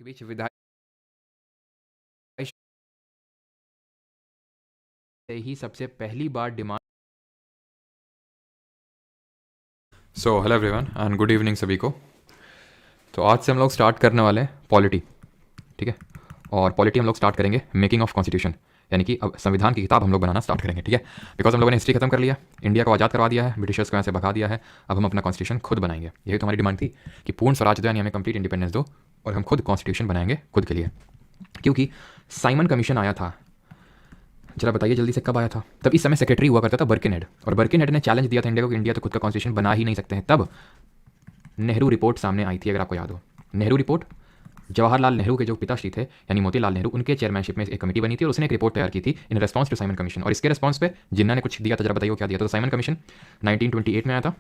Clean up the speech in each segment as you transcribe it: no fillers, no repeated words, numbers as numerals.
के बीच विधायक से ही सबसे पहली बार demand. So hello everyone and good evening सभी को। तो आज से हम लोग स्टार्ट करने वाले हैं पॉलिटी, ठीक है। और पॉलिटी हम लोग स्टार्ट करेंगे मेकिंग ऑफ कॉन्स्टिट्यूशन, यानी कि अब संविधान की किताब हम लोग बनाना स्टार्ट करेंगे, ठीक है। बिकॉज हम लोगों ने हिस्ट्री खत्म कर लिया, इंडिया को आज़ाद करवा दिया है, ब्रिटिशर्स को यहाँ से भगा दिया है। अब हम अपना कॉन्स्टिट्यूशन खुद बनाएंगे। यही तो हमारी डिमांड थी कि पूर्ण स्वराज दो, यानी हमें कंप्लीट इंडिपेंडेंस दो और हम खुद कॉन्स्टिट्यूशन बनाएंगे खुद के लिए। क्योंकि साइमन कमीशन आया था, जरा बताइए जल्दी से कब आया था? तब इस समय सेक्रेटरी हुआ करता था बर्किनहेड, और बर्किनहेड ने चैलेंज दिया था इंडिया को कि इंडिया तो खुद का कॉन्स्टिट्यूशन बना ही नहीं सकते हैं। तब नेहरू रिपोर्ट सामने आई थी, अगर आपको याद हो। नेहरू रिपोर्ट, जवाहरलाल नेहरू के जो पिताश्री थे यानी मोतीलाल नेहरू, उनके चेयरमैनशिप में एक कमेटी बनी थी और उसने एक रिपोर्ट तैयार की थी in response to Simon commission. और इसके रेस्पॉन्स पे जिन्ना ने कुछ दिया था, जरा बताइए क्या दिया था। तो साइमन कमीशन 1928 में आया था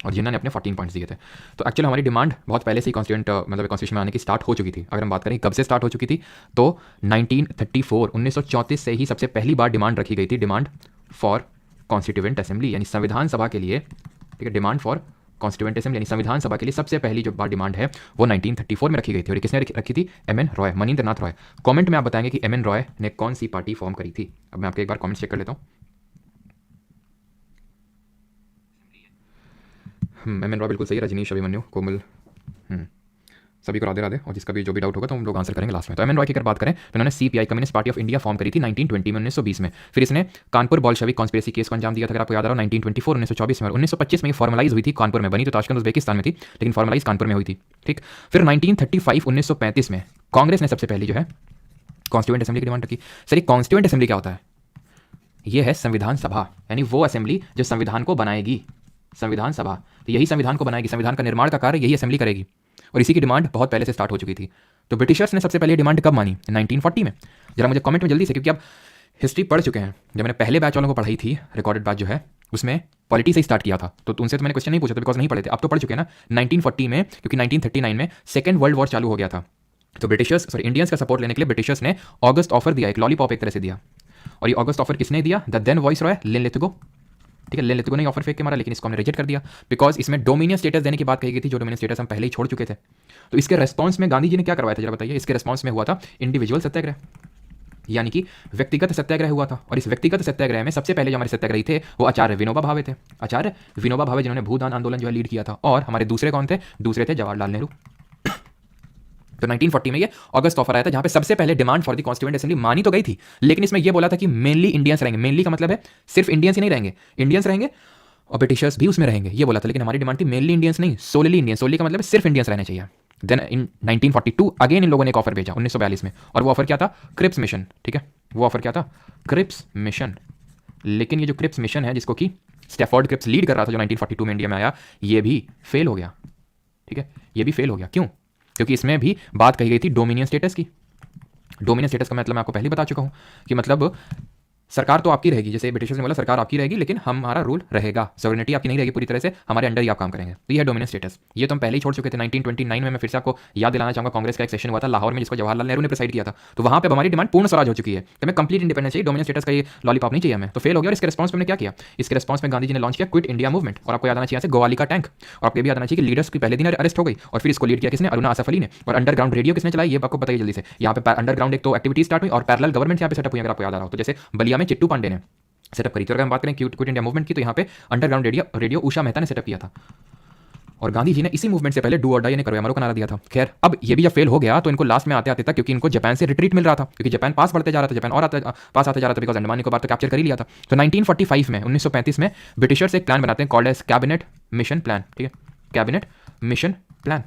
और जिन्ना ने अपने 14 पॉइंट्स दिए थे। तो एक्चुअली हमारी डिमांड बहुत पहले से ही कॉन्स्टिट्यूशन में आने की स्टार्ट हो चुकी थी। अगर हम बात करें कब से स्टार्ट हो चुकी थी, तो 1934 से ही सबसे पहली बार डिमांड रखी गई थी, डिमांड फॉर कॉन्स्टिट्यूएंट असेंबली, यानी संविधान सभा के लिए, ठीक है। डिमांड फॉर कॉन्स्टिट्यूएंट असेंबली यानी संविधान सभा के लिए सबसे पहली जो बार डिमांड है वो 1934 में रखी गई थी। और किसने रखी थी? एम.एन. रॉय, मनींद्रनाथ रॉय। कमेंट में आप बताएंगे कि एम.एन. रॉय ने कौन सी पार्टी फॉर्म करी थी। अब मैं आपके एक बार कमेंट चेक कर लेता हूँ। एम.एन. रॉय बिल्कुल सही है। रजनीश, अभिमन्यु, कोमल, सभी को राधे राधे। और जिसका भी जो भी डाउट होगा तो हम लोग आंसर करेंगे लास्ट में। तो एम.एन. रॉय की अगर बात करें तो इन्होंने CPI, communist party of India, form करी थी 1920 में, 1920 में। फिर इसने कानपुर बॉल्शेविक कॉन्स्पिरेसी केस को अंजाम दिया था, अगर आपको याद आ रहा हो, 1924, 1924 में। और 1925 में फॉर्मलाइज हुई थी कानपुर में, बनी तो ताशकंद उज्बेकिस्तान में थी लेकिन फॉर्मलाइज कानपुर में हुई थी, ठीक। फिर 1935, 1935 में कांग्रेस ने सबसे पहली जो है कॉन्स्टिट्यूएंट असेंबली की डिमांड रखी। सर ये कॉन्स्टिट्यूएंट असेंबली क्या होता है? ये है संविधान सभा, यानी वो असेंबली जो संविधान को बनाएगी। संविधान सभा तो यही संविधान को बनाएगी, संविधान का निर्माण का कार्य यही असेंबली करेगी। और इसी की डिमांड बहुत पहले से स्टार्ट हो चुकी थी। तो ब्रिटिशर्स ने सबसे पहले डिमांड कब मानी? 1940 में। जरा मुझे कमेंट में जल्दी से, क्योंकि आप हिस्ट्री पढ़ चुके हैं। जब मैंने पहले बैच वालों को पढ़ाई थी, रिकॉर्डेड बैच जो है, उसमें पॉलिटी से ही स्टार्ट किया था। तो उनसे तो मैंने क्वेश्चन नहीं पूछा था, बिकॉज नहीं पढ़े थे। अब तो पढ़ चुके हैं ना 1940 में, क्योंकि 1939 में सेकेंड वर्ल्ड वॉर चालू हो गया था। तो इंडियंस का सपोर्ट लेने के लिए ब्रिटिशर्स ने ऑगस्ट ऑफर दिया, एक लॉलीपॉप एक तरह से दिया। और ये ऑगस्ट ऑफर किसने दिया? The then viceroy Linlithgow, ठीक है। लिन लिथगो ने ऑफर फेंक के मारा, लेकिन इसको हमने रिजेक्ट कर दिया, बिकॉज इसमें डोमिनियन स्टेटस देने की बात कही गई थी, जो डोमिनियन स्टेटस हम पहले ही छोड़ चुके थे। तो इसके रेस्पॉन्स में गांधी जी ने क्या करवाया था, जरा बताइए। इसके रेस्पॉन्स में हुआ था इंडिविजुअल सत्याग्रह, यानी कि व्यक्तिगत सत्याग्रह हुआ था। और इस व्यक्तिगत सत्याग्रह में सबसे पहले जो हमारे सत्याग्रही थे वो आचार्य विनोबा भावे थे। आचार्य विनोबा भावे जिन्होंने भूदान आंदोलन जो है लीड किया था। और हमारे दूसरे कौन थे? दूसरे थे जवाहरलाल नेहरू। तो 1940 में ये अगस्त ऑफर आया था, जहां पे सबसे पहले demand for the constituent assembly मानी तो गई थी, लेकिन इसमें ये बोला था कि मेनली इंडियंस रहेंगे। मेनली का मतलब है सिर्फ इंडियंस ही नहीं रहेंगे, इंडियंस रहेंगे और ब्रिटिशर्स भी उसमें रहेंगे, ये बोला था। लेकिन हमारी डिमांड थी मेनली इंडियंस नहीं, सोलली इंडियंस। सोलली का मतलब सिर्फ इंडियंस रहने चाहिए। देन इन 1942 अगेन इन लोगों ने एक ऑफर भेजा 1942 में, और वो ऑफर क्या था? क्रिप्स मिशन, ठीक है। वो ऑफर क्या था? Cripps mission. लेकिन ये जो क्रिप्स मिशन है, जिसको कि स्टैफोर्ड क्रिप्स लीड कर रहा था, जो 1942 में इंडिया में आया, ये भी फेल हो गया, ठीक है। ये भी फेल हो गया। क्यों? क्योंकि इसमें भी बात कही गई थी डोमिनियन स्टेटस की। डोमिनियन स्टेटस का मतलब मैं आपको पहले बता चुका हूं कि मतलब सरकार तो आपकी रहेगी, जैसे ब्रिटिशर्स ने बोला सरकार आपकी रहेगी, लेकिन हमारा रूल रहेगा, सॉवरेनिटी आपकी नहीं रहेगी पूरी तरह से, हमारे अंडर ही आप काम करेंगे। तो ये है डोमिनियन स्टेटस। ये तो हम पहले ही छोड़ चुके थे 1929 में। मैं फिर से आपको याद दिलाना चाहूंगा, कांग्रेस का एक सेशन हुआ था लाहौर में, जिसको जवाहरलाल नेहरू ने प्रिसाइड किया था। तो वहां पे हमारी डिमांड पूर्ण स्वराज हो चुकी है, तो हमें कंप्लीट इंडिपेंडेंस चाहिए, डोमिनियन स्टेटस का ये लॉलीपॉप नहीं चाहिए हमें। तो फेल हो गया। और इसके रिस्पॉन्स में क्या किया? इसके रिस्पॉन्स में गांधी जी ने लॉन्च किया क्विट इंडिया मूवमेंट। और आपको याद आना चाहिए गोवाली का टैंक। और आपको भी याद आना चाहिए कि लीडर्स की पहले दिन अरेस्ट हो गई, और फिर इसको लीड किया किसने? अरुणा आसफ अली ने। और अंडरग्राउंड रेडियो किसने चलाई, ये आपको बताइए जल्दी से। यहाँ पे अंडरग्राउंड एक तो एक्टिविटी स्टार्ट हुई और पैरेलल गवर्नमेंट यहाँ पे सेटअप हुई, अगर आपको याद आ रहा हो तो। जैसे बलिया में चिट्टू पांडे ने सेटअप करी थी। अगर हम बात करें क्विट इंडिया मूवमेंट की, तो यहाँ पे अंडरग्राउंड रेडियो उषा मेहता ने सेटअप किया था। और गांधी जी ने इसी मूवमेंट से पहले डू और डाई ने करो या मरो का नारा दिया था। खैर, अब ये भी जब फेल हो गया तो इनको लास्ट में आते आते तक, क्योंकि इनको जापान से रिट्रीट मिल रहा था, क्योंकि जापान पास बढ़ते जा रहा था, जापान और पास आते जा रहा था, बिकॉज अंडमान निकोबार तो कैप्चर कर ही लिया था। तो 1945 में, 1935 में ब्रिटिशर्स एक प्लान बनाते हैं called as cabinet mission plan, ठीक है। Cabinet mission plan.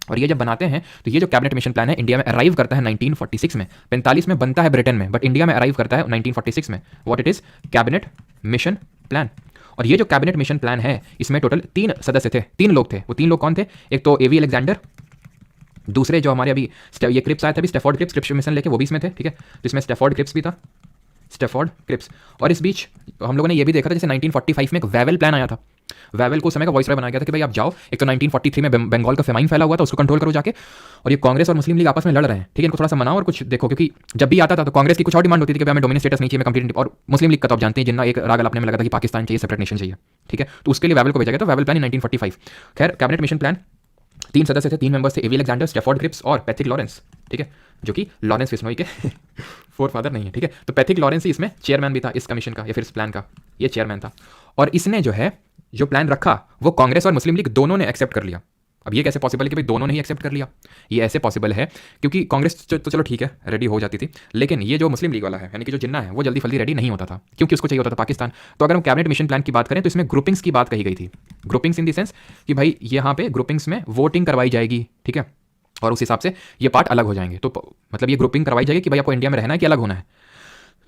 और ये जब बनाते हैं तो ये जो कैबिनेट मिशन प्लान है इंडिया में अराइव करता है 1946 में। 45 में बनता है ब्रिटेन में, बट इंडिया में अराइव करता है 1946 में। What it is? Cabinet mission plan. और ये जो कैबिनेट मिशन प्लान है, इसमें टोटल 3 सदस्य थे, 3 लोग थे। वो 3 लोग कौन थे? एक तो एवी अलेक्जेंडर, दूसरे जो हमारे अभी ये क्रिप्स आया था अभी, स्टैफोर्ड क्रिप्स मिशन लेके, वो भी इसमें थे, ठीक है। तो इसमें स्टैफोर्ड क्रिप्स भी था, स्टैफोर्ड क्रिप्स। और इस बीच हम लोगों ने ये भी देखा था, जैसे 1945 में एक वेवेल प्लान आया था। वेवेल को उस समय का वॉइसरॉय बनाया गया था कि भाई आप जाओ, एक तो 1943 में बंगाल का फेमाइन फैला हुआ था, उसको कंट्रोल करो जाके। और ये कांग्रेस और मुस्लिम लीग आपस में लड़ रहे हैं, ठीक है। इनको थोड़ा सा मनाओ और कुछ देखो, क्योंकि जब भी आता था तो कांग्रेस की कुछ और डिमांड होती थी कि हमें डोमिनियन स्टेटस नहीं चाहिए, मैं कंप्लीट। और मुस्लिम लीग का तो आप जानते हैं, जिन्ना एक राग अपने में लगा था कि पाकिस्तान चाहिए, सेपरेट नेशन चाहिए, ठीक है। तो उसके लिए वेवेल को भेजा गया था, वेवेल प्लान इन 1945। खैर, कैबिनेट मिशन प्लान 3 सदस्य थे, 3 मेंबर्स थे, एवी अलेक्जेंडर, स्टेफोर्ड क्रिप्स और पैथिक लॉरेंस, ठीक है, जो कि लॉरेंस फिश्नोई के फोर फादर नहीं है, ठीक है। तो पैथिक लॉरेंस ही इसमें चेयरमैन भी था, इस कमीशन का या फिर इस प्लान का, ये चेयरमैन था। और इसने जो है जो प्लान रखा वो कांग्रेस और मुस्लिम लीग दोनों ने एक्सेप्ट कर लिया। अब ये कैसे पॉसिबल है कि भाई दोनों ने ही एक्सेप्ट कर लिया? ये ऐसे पॉसिबल है क्योंकि कांग्रेस तो चलो ठीक है रेडी हो जाती थी, लेकिन ये जो मुस्लिम लीग वाला है यानी कि जो जिन्ना है वो जल्दी फल्दी रेडी नहीं होता था, क्योंकि उसको चाहिए होता था पाकिस्तान। तो अगर हम कैबिनेट मिशन प्लान की बात करें तो इसमें ग्रुपिंग्स की बात कही गई थी। ग्रुपिंग्स इन द सेंस कि भाई यहाँ पे ग्रुपिंग्स में वोटिंग करवाई जाएगी, ठीक है, और उस हिसाब से ये पार्ट अलग हो जाएंगे। तो मतलब ये ग्रुपिंग करवाई जाएगी कि भाई आपको इंडिया में रहना है कि अलग होना है।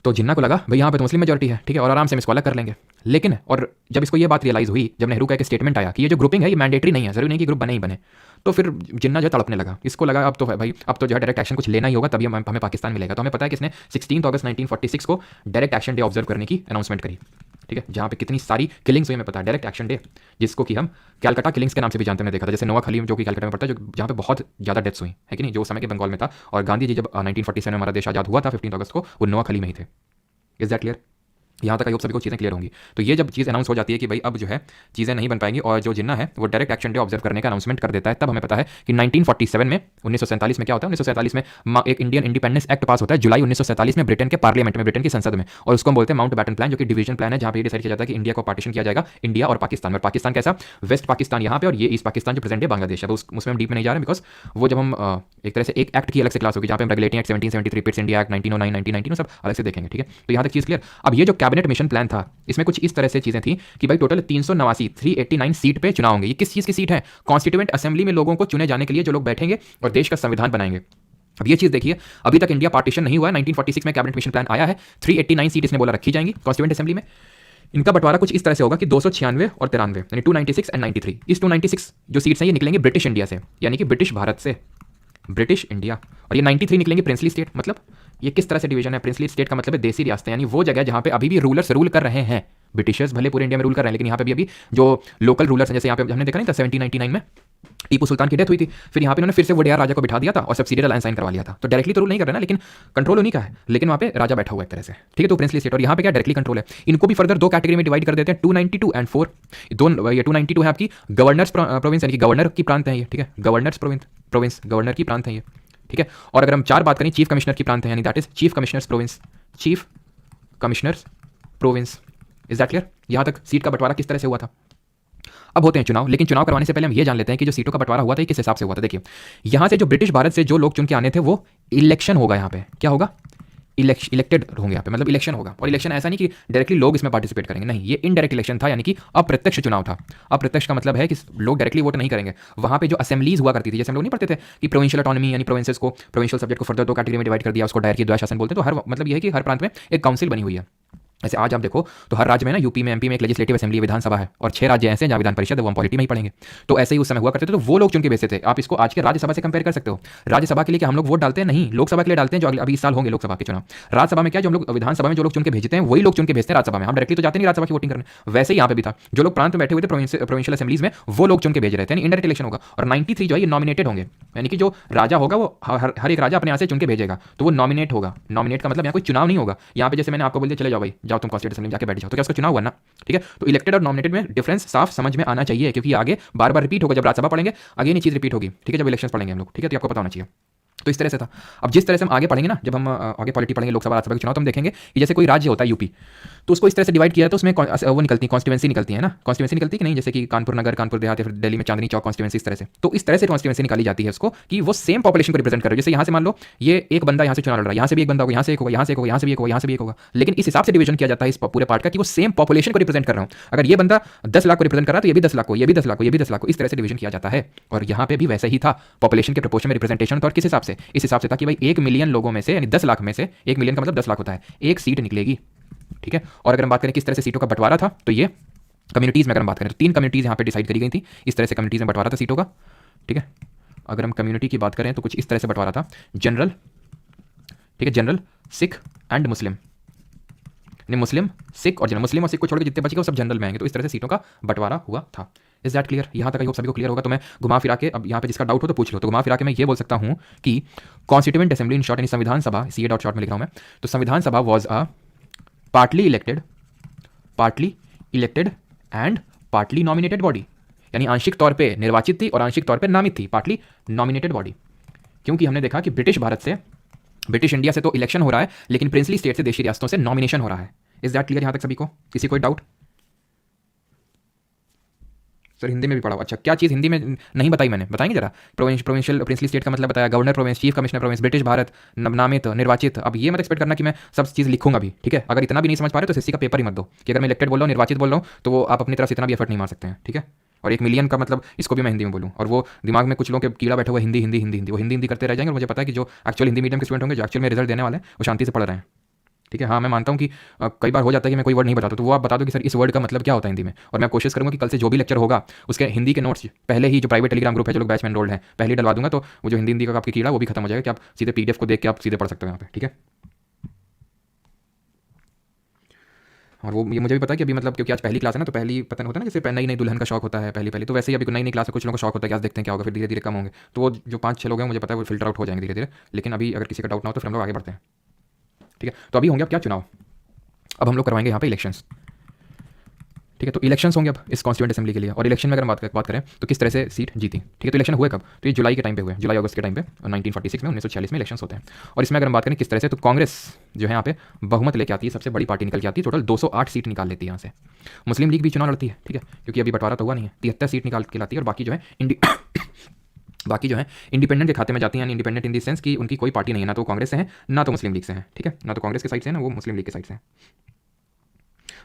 तो जिन्ना को लगा भाई यहाँ पे तो मुस्लिम मेजॉरिटी है, ठीक है, और आराम से हम इसको अलग कर लेंगे। लेकिन और जब इसको ये बात रियलाइज हुई, जब नेहरू का एक स्टेटमेंट आया कि ये जो ग्रुपिंग है ये मैंडेटरी नहीं है, जरूरी नहीं कि ग्रुप बने ही बने, तो फिर जिन्ना जो तड़पने लगा। इसको लगा अब तो भाई अब तो जो है डायरेक्ट एक्शन कुछ लेना ही होगा, तभी हमें पाकिस्तान मिलेगा। तो हमें पता है कि इसने 16 अगस्त 1946 को डायरेक्ट एक्शन डे ऑब्जर्व करने की अनाउंसमेंट करी, ठीक है, जहाँ पे कितनी सारी किलिंग्स हुई हमें पता है। डायरेक्ट एक्शन डे, जिसको कि हम कैलकाटा किलिंग्स के नाम से भी जानते हैं, देखा था, जैसे नोआ खलीम जो कि कैलकाटा में पड़ता है, जो जहाँ पे बहुत ज़्यादा डेथ्स हुई है कि नहीं, जो उस समय के बंगाल में था। और गांधी जी जब 1947 में हमारा देश आज़ाद हुआ था 15 अगस्त को, वो नोआ खली में ही थे। Is that clear? यहाँ तक आई होप सभी को चीज़ें क्लियर होंगी। तो ये जब चीज़ अनाउंस हो जाती है कि भाई अब जो है चीज़ें नहीं बन पाएंगी और जो जिन्ना है वो डायरेक्ट एक्शन डे ऑब्जर्व करने का अनाउंसमेंट कर देता है, तब हमें पता है कि 1947 में 1947 में क्या होता है, 1947 में एक इंडियन इंडिपेंडेंस एक्ट पास होता है जुलाई 1947 में ब्रिटेन के पार्लियामेंट में, ब्रिटेन की संसद में, और उसको हम बोलते हैं माउंट बैटन प्लान, जो कि डिवीजन प्लान है, जहाँ पे डिसाइड किया जाता है कि इंडिया को पार्टीशन किया जाएगा इंडिया और पाकिस्तान में। पाकिस्तान कैसा? वेस्ट पाकिस्तान यहाँ पे और ये ईस्ट पाकिस्तान जो प्रेजेंट है बांग्लादेश है। तो उसमें हम डीप में नहीं जा रहे बिकॉज वो जब हम एक तरह से एक एक्ट की अलग से क्लास होगी, जहाँ पे हम regulating act 1773 Pitt's India act 1909 1919 सब अलग से देखेंगे, ठीक है। तो यहाँ तक चीज़ क्लियर। अब ये जो कैबिनेट मिशन प्लान था इसमें कुछ इस तरह से चीजें थी कि भाई टोटल 389 सीट पे चुनाव होंगे। ये किस चीज की सीट है? कॉन्स्टिट्यूएंट असेंबली में लोगों को चुने जाने के लिए, जो लोग बैठेंगे और देश का संविधान बनाएंगे। अब ये चीज देखिए, अभी तक इंडिया पार्टीशन नहीं हुआ है, 1946 में कैबिनेट मिशन प्लान आया है, 389 सीट इसने बोला रखी जाएंगी कॉन्स्टिट्यूएंट असेंबली में। इनका बंटवारा कुछ इस तरह से होगा कि 296 और 93 यानी 296 एंड 93। इस 296 जो सीट्स हैं ये निकलेंगे ब्रिटिश इंडिया से, यानी कि ब्रिटिश भारत से, ब्रिटिश इंडिया, और ये 93 निकलेंगे प्रिंसली स्टेट। मतलब ये किस तरह से डिवीजन है? प्रिंसली स्टेट का मतलब है देसी रियासतें, यानी वो जगह जहाँ पे अभी भी रूलर्स रूल कर रहे हैं। ब्रिटिशर्स भले पूरे इंडिया में रूल कर रहे हैं, लेकिन यहाँ पे भी अभी जो लोकल रूलर्स हैं, जैसे यहाँ पे हमने देखा नहीं था 1799 में टीपू सुल्तान की डेथ हुई थी, फिर यहाँ पे उन्होंने फिर से वोडेयार राजा को बिठा दिया था और सब्सिडियरी अलायंस साइन करवा लिया था। तो डायरेक्टली तो रूल नहीं कर रहे ना, लेकिन कंट्रोल उन्हीं का है, लेकिन वहाँ पे राजा बैठा हुआ एक तरह से, ठीक है। तो प्रिंसली स्टेट और यहाँ पे क्या डायरेक्टली कंट्रोल है। इनको भी फर्दर दो कैटेगरी में डिवाइड कर देते हैं, 292 एंड 4। ये 292 है आपकी गवर्नर्स प्रोविंस, यानी कि गवर्नर की प्रांत है ये, ठीक है, गवर्नर्स प्रोविंस गवर्नर की प्रांत है ये, ठीक है। और अगर हम 4 बात करें, चीफ कमिश्नर की प्रांत है, यानी that is chief commissioners province, chief commissioners province. Is that clear? यहां तक सीट का बंटवारा किस तरह से हुआ था। अब होते हैं चुनाव, लेकिन चुनाव करवाने से पहले हम ये जान लेते हैं कि जो सीटों का बंटवारा हुआ था ये किस हिसाब से हुआ था। देखिए, यहां से जो ब्रिटिश भारत से जो लोग चुन के आने थे वो इलेक्शन होगा। यहाँ पे क्या होगा? इलेक्टेड होंगे यहाँ पे, मतलब इलेक्शन होगा। और इलेक्शन ऐसा नहीं कि डायरेक्टली लोग इसमें पार्टिसिपेट करेंगे, नहीं, ये इनडायरेक्ट इलेक्शन था, यानी कि अप्रत्यक्ष चुनाव था। अप्रत्यक्ष का मतलब है कि लोग डायरेक्टली वोट नहीं करेंगे। वहाँ पे जो असेंबलीज हुआ करती थी, जैसे हम लोग नहीं पढ़ते थे कि प्रोविंशियल ऑटोनॉमी, यानी प्रोविंसेस को, प्रोविंशियल सब्जेक्ट को फर्दर 2 कैटेगरी में डिवाइड कर दिया, उसको डायरेक्ट द्वैध शासन बोलते हैं। तो हर मतलब ये है कि हर प्रांत में एक काउंसिल बनी हुई है। ऐसे आज आप देखो तो हर राज्य में ना, यूपी में, एमपी में एक लेजिस्लेटिव असेंबली, विधानसभा है, और 6 राज्य ऐसे हैं जहाँ विधान परिषद है, वो हम पॉलिटी में ही पढ़ेंगे। तो ऐसे ही उस समय हुआ करते थे, तो वो लोग चुन के भेजते थे। आप इसको आज के राज्यसभा से कंपेयर कर सकते हो। राज्यसभा के लिए क्या हम लोग वोट डालते हैं? नहीं, लोकसभा के लिए डालते हैं, जो अभी इस साल होंगे लोकसभा के चुनाव। राज्यसभा में क्या, जो हम लोग विधानसभा में जो लोग चुन के भेजते हैं वही लोग चुन के भेजते हैं राज्यसभा में। हम डायरेक्टली तो जाते नहीं राज्यसभा की वोटिंग करने। वैसे ही यहाँ पे भी था, जो लोग प्रांत में बैठे हुए थे प्रोविंशियल असेंबलीज में, वो लोग चुन के भेज रहे थे, यानी इनडायरेक्ट इलेक्शन होगा। और 93 जो है ये नॉमिनेटेड होंगे, यानी कि जो राजा होगा वो हर एक राजा अपने यहाँ से चुन के भेजेगा, तो वो नॉमिनेट होगा। नॉमिनेट का मतलब यहाँ कोई चुनाव नहीं होगा। यहाँ पे जैसे मैंने आपको बोल दिया चले जाओ भाई, जाओ तुम कॉन्स्टिट्यूएंट असेंबली जाके बैठ जाओ, तो क्या उसका चुनाव हुआ ना, ठीक है। तो इलेक्टेड और नॉमिनेटेड में डिफरेंस साफ समझ में आना चाहिए, क्योंकि आगे बार बार रिपीट होगा। जब राज्यसभा पढ़ेंगे अगेन ये चीज रिपीट होगी, ठीक है, जब इलेक्शंस पढ़ेंगे हम लोग, ठीक है, तो आपको पता होना चाहिए। तो इस तरह से था। अब जिस तरह से हम आगे पढ़ेंगे ना, जब हम आगे पॉलिटी पढ़ेंगे, लोकसभा राज्यसभा के चुनाव, तो हम देखेंगे कि जैसे कोई राज्य होता है यूपी, तो उसको इस तरह से डिवाइड किया, तो उसमें वो निकलती है, कॉन्स्टिट्यूएंसी निकलती है ना, कॉन्स्टिट्यूएंसी निकलती है कि नहीं, जैसे कि कानपुर नगर, कानपुर देहात, या फिर दिल्ली में चांदनी चौक कॉन्स्टिट्यूएंसी, इस तरह से। तो इस तरह से कॉन्स्टिट्यूएंसी निकाली जाती है उसको, कि वो सेम पॉपुलेशन को रिप्रेजेंट कर रहे हो। जैसे यहाँ से मान लो ये एक बंदा यहाँ से चुनाव लड़ रहा है, यहाँ से भी एक बंदा होगा, यहाँ से एक होगा, यहाँ से एक होगा, यहाँ से भी एक होगा, यहाँ से भी एक होगा, लेकिन इस हिसाब से डिवीजन किया जाता है इस पूरे पार्ट का कि वो सेम पॉपुलेशन को रिप्रेजेंट कर रहा हूँ। अगर ये बंदा 10 लाख को रिप्रेजेंट कर रहा है तो ये भी 10 लाख को, ये भी 10 लाख को, ये भी 10 लाख को, इस तरह से डिवीजन किया जाता है। और यहाँ पे भी वैसे ही था, पॉपुलेशन के प्रोपोर्शन में रिप्रेजेंटेशन। तो किस हिसाब से? इस हिसाब से था कि भाई 1 मिलियन लोगों में से, यानी 10 लाख में से, 1 मिलियन का मतलब 10 लाख होता है, एक सीट निकलेगी, ठीक है। और अगर हम बात करें किस तरह से सीटों का बंटवारा था, तो ये कम्युनिटीज में अगर हम बात करें तो 3 कम्युनिटीज यहाँ पे डिसाइड करी गई थी। इस तरह से कम्युनिटीज में बंटवारा था सीटों का, ठीक है। अगर हम कम्युनिटी की बात करें तो कुछ इस तरह से बंटवारा था, जनरल, ठीक है, जनरल, सिख एंड मुस्लिम, नहीं मुस्लिम, सिख और जनरल। मुस्लिम और सिख को छोड़ के जितने बचे वो सब जनरल में आएंगे। तो इस तरह से सीटों का बंटवारा हुआ था। Is that clear? यहाँ तक आई होप सभी को क्लियर होगा। तो मैं घुमा फिरा के, अब यहाँ पे जिसका डाउट हो तो पूछ लो, तो घुमा फिरा के मैं ये बोल सकता हूँ कि कॉन्स्टिट्यूएंट असेंबली इन शॉर्ट, यानी संविधान सभा, सीए डॉट शॉर्ट में लिख रहा हूँ मैं, तो संविधान सभा was a partly elected and partly nominated body. यानी आंशिक तौर पे निर्वाचित थी और आंशिक तौर पे नामित थी, पार्टली नॉमिनेटेड बॉडी। क्योंकि हमने देखा कि ब्रिटिश इंडिया से तो इलेक्शन हो रहा है, लेकिन प्रिंसली स्टेट से, देशी रियासतों से नॉमिनेशन हो रहा है। इज दैट क्लियर यहां तक सभी को? किसी कोई डाउट? सर हिंदी में भी पढ़ा हुआ। अच्छा, क्या चीज़ हिंदी में नहीं बताई मैंने? बताएंगे जरा। प्रोविंशियल प्रिंसली स्टेट का मतलब बताया, governor province, chief commissioner province, British Bharat, नामित, निर्वाचित। अब ये मत एक्सपेक्ट करना कि मैं सब चीज़ लिखूंगा भी, ठीक है? अगर इतना भी नहीं समझ पा रहे तो सीसी का पेपर ही मत दो कि अगर मैं इलेक्टेड बोल रहा हूँ, निर्वाचित बोल रहा हूँ, तो वो आप अपनी तरफ से इतना भी एफर्ट नहीं मार सकते हैं, ठीक है? और 1 मिलियन का मतलब इसको भी मैं हिंदी में बोलूँ, और वो दिमाग में कुछ लोग के कीड़ा बैठा हुआ हिंदी हिंदी हिंदी हिंदी, वो हिंदी हिंदी करते रह जाएंगे। और मुझे पता है कि जो एक्चुअल हिंदी मीडियम के स्टूडेंट होंगे, जो एक्चुअल में रिजल्ट देने वाले हैं, वो शांति से पढ़ रहे हैं, ठीक है? हाँ, मैं मानता हूँ कि कई बार हो जाता है कि मैं कोई वर्ड नहीं बताता, तो वो आप बता दो कि सर इस वर्ड का मतलब क्या होता है हिंदी में। और मैं कोशिश करूँगा कि कल से जो भी लेक्चर होगा उसके हिंदी के नोट्स पहले ही, जो प्राइवेट टेलीग्राम ग्रुप है, जो लोग बैच में एनरोल्ड हैं, पहले ही डलवा दूंगा, तो वो जो हिंदी का आपकी कीड़ा वो भी खत्म हो जाएगा कि आप सीधे पीडीएफ को देख के आप सीधे पढ़ सकते हो यहाँ पे, ठीक है? और वो ये मुझे भी पता है कि अभी मतलब क्योंकि आज पहली क्लास है ना, तो पहली पता नहीं होता ना, जैसे नई नई दुल्हन का शौक होता है पहली, तो वैसे ही अभी नई नई क्लास में कुछ लोगों को शौक होता है कि आज देखते हैं क्या होगा, फिर धीरे धीरे कम होंगे। तो वो जो 5-6 लोग हैं, मुझे पता है वो फिल्टर आउट हो जाएंगे धीरे धीरे। लेकिन अभी अगर किसी का डाउट ना हो तो फिर हम लोग आगे बढ़ते हैं, ठीक है? तो अभी होंगे अब क्या, चुनाव। अब हम लोग करवाएंगे यहाँ पे इलेक्शंस, ठीक है? तो इलेक्शंस होंगे अब इस कॉन्स्टिट्यूएंट असेंबली के लिए। और इलेक्शन में अगर बात करें तो किस तरह से सीट जीती, ठीक है? तो इलेक्शन हुए कब? तो ये जुलाई के टाइम पे हुए, जुलाई अगस्त के टाइम पे, 1946 में, 1946 में इलेक्शंस होते हैं। और इसमें अगर हम बात करें किस तरह से, तो कांग्रेस जो है यहाँ पे बहुमत लेके आती है, सबसे बड़ी पार्टी निकल के आती है, टोटल 208 सीट निकाल लेती है यहाँ से। मुस्लिम लीग भी चुनाव लड़ती है, ठीक है? क्योंकि अभी बंटवारा तो हुआ नहीं है, 73 सीट निकाल के लाती है। और बाकी जो है इंडिपेंडेंट के खाते में जाती हैं, यानी इंडिपेंडेंट इन द सेंस कि उनकी कोई पार्टी नहीं है, ना तो कांग्रेस से है, ना तो मुस्लिम लीग से है, ठीक है? ना तो कांग्रेस के साइड से है, ना वो मुस्लिम लीग के साइड से है।